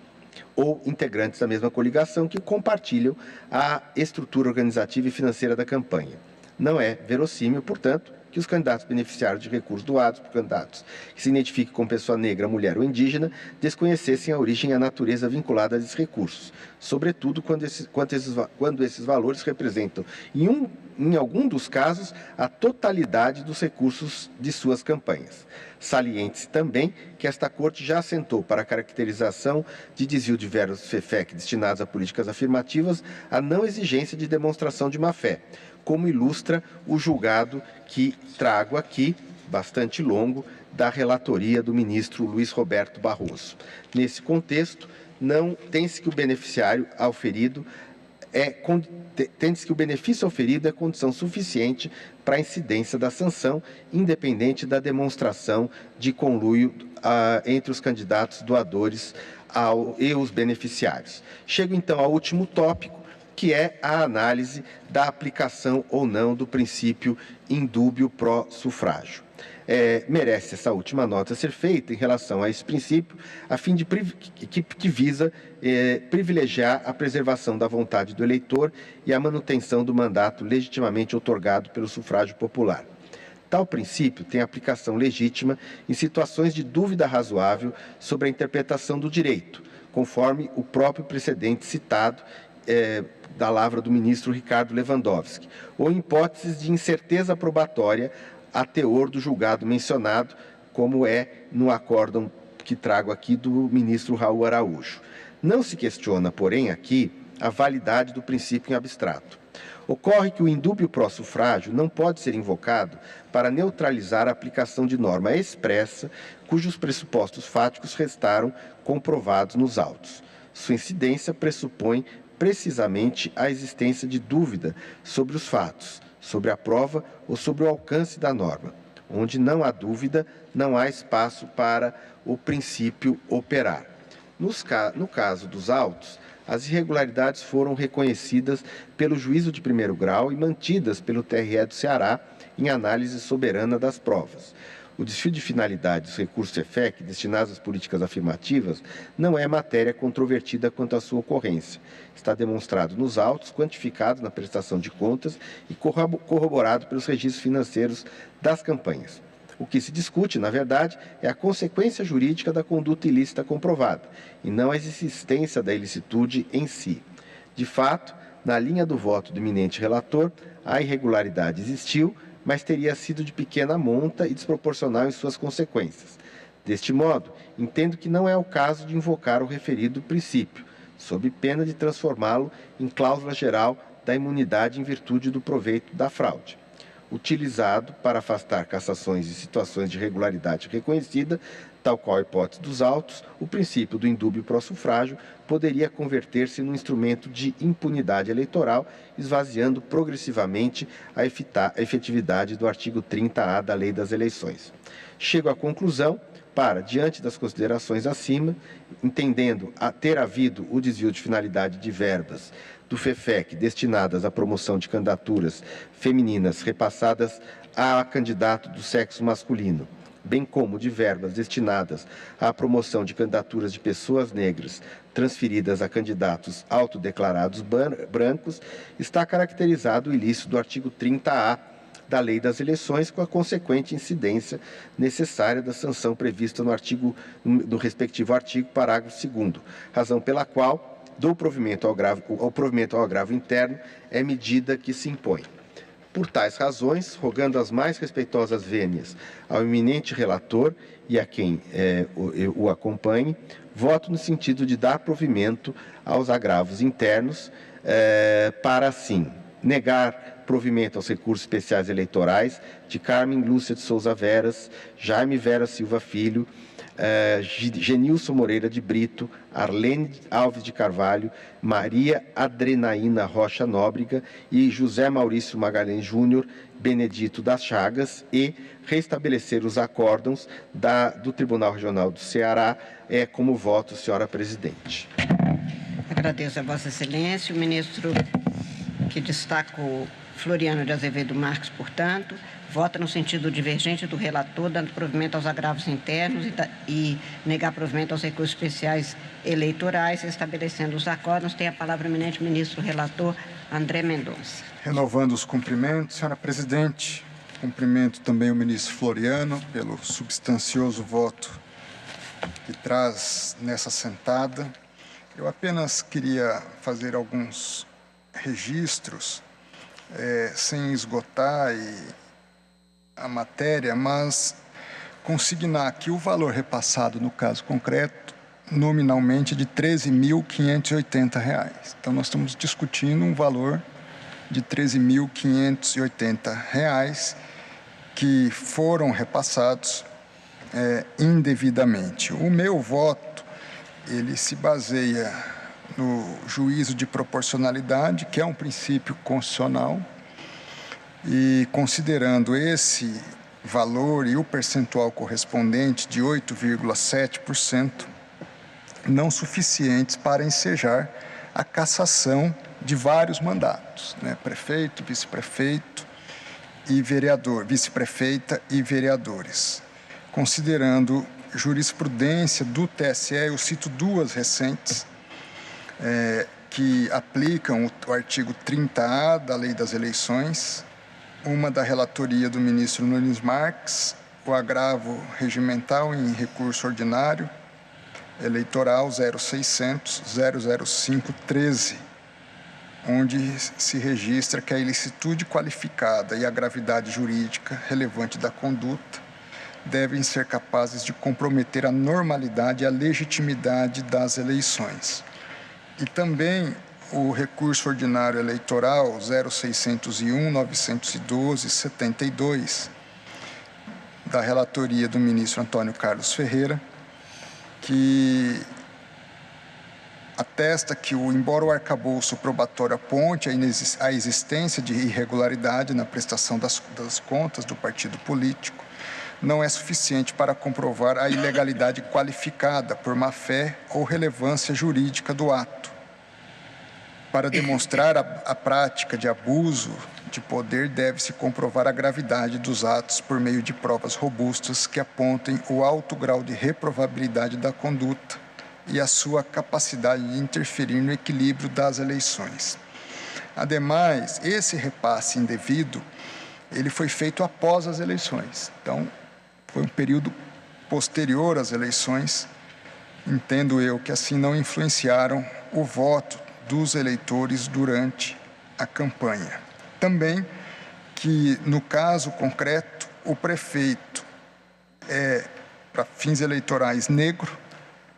ou integrantes da mesma coligação que compartilham a estrutura organizativa e financeira da campanha. Não é verossímil, portanto, que os candidatos beneficiários de recursos doados por candidatos que se identifiquem como pessoa negra, mulher ou indígena desconhecessem a origem e a natureza vinculada a esses recursos, sobretudo quando esses valores representam, em algum dos casos, a totalidade dos recursos de suas campanhas. Saliente-se também que esta Corte já assentou para a caracterização de desvio de verbas do FEFEC destinados a políticas afirmativas a não exigência de demonstração de má-fé, como ilustra o julgado que trago aqui, bastante longo, da relatoria do ministro Luiz Roberto Barroso. Nesse contexto, tem-se que o benefício auferido é condição suficiente para a incidência da sanção, independente da demonstração de conluio entre os candidatos doadores e os beneficiários. Chego então ao último tópico, que é a análise da aplicação ou não do princípio indúbio pró sufrágio. Merece essa última nota ser feita em relação a esse princípio, a fim de que visa privilegiar a preservação da vontade do eleitor e a manutenção do mandato legitimamente outorgado pelo sufrágio popular. Tal princípio tem aplicação legítima em situações de dúvida razoável sobre a interpretação do direito, conforme o próprio precedente citado da lavra do ministro Ricardo Lewandowski, ou em hipóteses de incerteza probatória a teor do julgado mencionado, como é no acórdão que trago aqui do ministro Raul Araújo. Não se questiona, porém, aqui a validade do princípio em abstrato. Ocorre que o indúbio pró sufrágio não pode ser invocado para neutralizar a aplicação de norma expressa cujos pressupostos fáticos restaram comprovados nos autos. Sua incidência pressupõe precisamente a existência de dúvida sobre os fatos, sobre a prova ou sobre o alcance da norma. Onde não há dúvida, não há espaço para o princípio operar. No caso dos autos, as irregularidades foram reconhecidas pelo juízo de primeiro grau e mantidas pelo TRE do Ceará em análise soberana das provas. O desvio de finalidade dos recursos FEFEC destinados às políticas afirmativas não é matéria controvertida quanto à sua ocorrência. Está demonstrado nos autos, quantificado na prestação de contas e corroborado pelos registros financeiros das campanhas. O que se discute, na verdade, é a consequência jurídica da conduta ilícita comprovada, e não a existência da ilicitude em si. De fato, na linha do voto do eminente relator, a irregularidade existiu, mas teria sido de pequena monta e desproporcional em suas consequências. Deste modo, entendo que não é o caso de invocar o referido princípio, sob pena de transformá-lo em cláusula geral da imunidade em virtude do proveito da fraude. Utilizado para afastar cassações e situações de irregularidade reconhecida, tal qual a hipótese dos autos, o princípio do indúbio pró sufrágio poderia converter-se num instrumento de impunidade eleitoral, esvaziando progressivamente a efetividade do artigo 30A da Lei das Eleições. Chego à conclusão, para, diante das considerações acima, entendendo ter havido o desvio de finalidade de verbas do FEFEC destinadas à promoção de candidaturas femininas repassadas a candidato do sexo masculino, bem como de verbas destinadas à promoção de candidaturas de pessoas negras transferidas a candidatos autodeclarados brancos, está caracterizado o ilícito do artigo 30A da Lei das Eleições, com a consequente incidência necessária da sanção prevista no respectivo artigo, parágrafo 2º, razão pela qual o provimento ao agravo interno é medida que se impõe. Por tais razões, rogando as mais respeitosas vênias ao eminente relator e a quem o acompanhe, voto no sentido de dar provimento aos agravos internos para, assim, negar provimento aos recursos especiais eleitorais de Carmen Lúcia de Souza Veras, Jaime Vera Silva Filho, Genilson Moreira de Brito, Arlene Alves de Carvalho, Maria Adrenaína Rocha Nóbrega e José Maurício Magalhães Júnior, Benedito das Chagas, e restabelecer os acórdãos do Tribunal Regional do Ceará como voto, senhora presidente. Agradeço a Vossa Excelência. O ministro que destaca o Floriano de Azevedo Marques, portanto, vota no sentido divergente do relator, dando provimento aos agravos internos e negar provimento aos recursos especiais eleitorais, estabelecendo os acordos. Tem a palavra o eminente ministro relator André Mendonça. Renovando os cumprimentos, senhora presidente, cumprimento também o ministro Floriano pelo substancioso voto que traz nessa sentada. Eu apenas queria fazer alguns registros, sem esgotar a matéria, mas consignar aqui o valor repassado, no caso concreto, nominalmente de R$ 13.580. Então, nós estamos discutindo um valor de R$ 13.580 que foram repassados indevidamente. O meu voto, ele se baseia no juízo de proporcionalidade, que é um princípio constitucional, e considerando esse valor e o percentual correspondente de 8,7%, não suficientes para ensejar a cassação de vários mandatos, prefeito, vice-prefeito e vereador, vice-prefeita e vereadores. Considerando jurisprudência do TSE, eu cito duas recentes, que aplicam o artigo 30A da Lei das Eleições, uma da relatoria do ministro Nunes Marques, o agravo regimental em recurso ordinário eleitoral 0600-00513, onde se registra que a ilicitude qualificada e a gravidade jurídica relevante da conduta devem ser capazes de comprometer a normalidade e a legitimidade das eleições. E também o recurso ordinário eleitoral 0601-912-72, da relatoria do ministro Antônio Carlos Ferreira, que atesta que, embora o arcabouço probatório aponte a existência de irregularidade na prestação das contas do partido político, não é suficiente para comprovar a ilegalidade qualificada por má-fé ou relevância jurídica do ato. Para demonstrar a prática de abuso de poder, deve-se comprovar a gravidade dos atos por meio de provas robustas que apontem o alto grau de reprovabilidade da conduta e a sua capacidade de interferir no equilíbrio das eleições. Ademais, esse repasse indevido, ele foi feito após as eleições. Então, foi um período posterior às eleições. Entendo eu que assim não influenciaram o voto dos eleitores durante a campanha. Também que, no caso concreto, o prefeito é, para fins eleitorais, negro,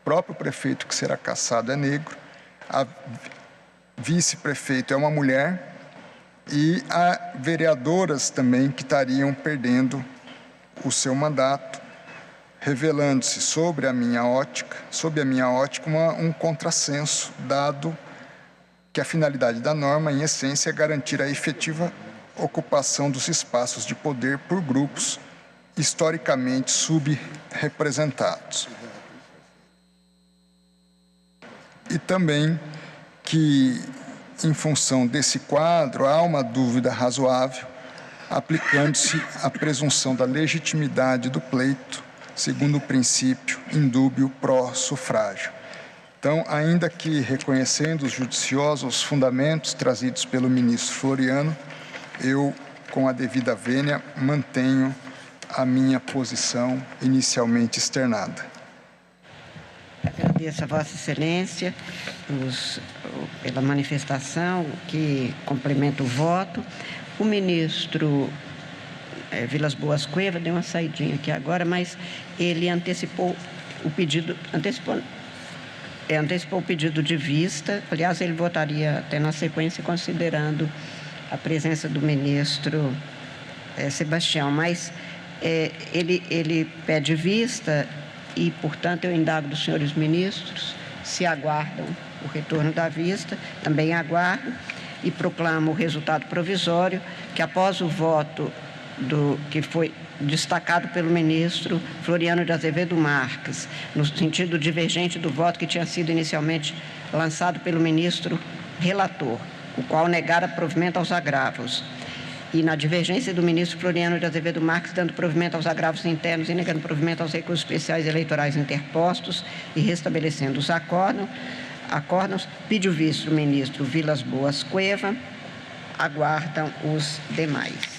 o próprio prefeito que será cassado é negro, a vice-prefeito é uma mulher e há vereadoras também que estariam perdendo o seu mandato, revelando-se sob a minha ótica, um contrassenso, dado que a finalidade da norma, em essência, é garantir a efetiva ocupação dos espaços de poder por grupos historicamente subrepresentados. E também que, em função desse quadro, há uma dúvida razoável, aplicando-se a presunção da legitimidade do pleito, segundo o princípio indúbio pro sufrágio. Então, ainda que reconhecendo os judiciosos fundamentos trazidos pelo ministro Floriano, eu, com a devida vênia, mantenho a minha posição inicialmente externada. Agradeço a Vossa Excelência pela manifestação que complementa o voto. O ministro Vilas Boas Cueva deu uma saidinha aqui agora, mas ele antecipou o pedido, antecipou o pedido de vista. Aliás, ele votaria até na sequência, considerando a presença do ministro Sebastião, mas ele pede vista e, portanto, eu indago dos senhores ministros se aguardam o retorno da vista. Também aguardo e proclamo o resultado provisório que, após o voto que foi destacado pelo ministro Floriano de Azevedo Marques, no sentido divergente do voto que tinha sido inicialmente lançado pelo ministro relator, o qual negara provimento aos agravos, e na divergência do ministro Floriano de Azevedo Marques, dando provimento aos agravos internos e negando provimento aos recursos especiais eleitorais interpostos e restabelecendo os acórdãos, pede o vice-ministro Vilas Boas Cueva, aguardam os demais.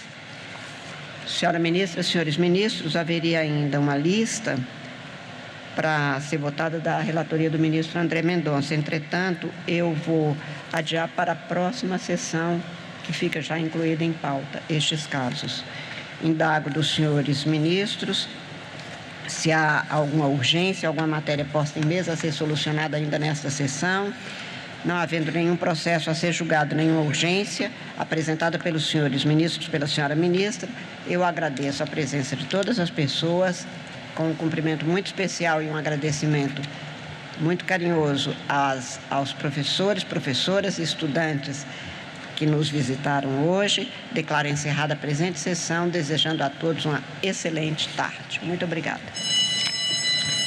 Senhora ministra, senhores ministros, haveria ainda uma lista para ser votada da relatoria do ministro André Mendonça. Entretanto, eu vou adiar para a próxima sessão, que fica já incluída em pauta, estes casos. Indago dos senhores ministros se há alguma urgência, alguma matéria posta em mesa a ser solucionada ainda nesta sessão. Não havendo nenhum processo a ser julgado, nenhuma urgência apresentada pelos senhores ministros, pela senhora ministra, eu agradeço a presença de todas as pessoas, com um cumprimento muito especial e um agradecimento muito carinhoso aos professores, professoras e estudantes que nos visitaram hoje. Declaro encerrada a presente sessão, desejando a todos uma excelente tarde. Muito obrigada.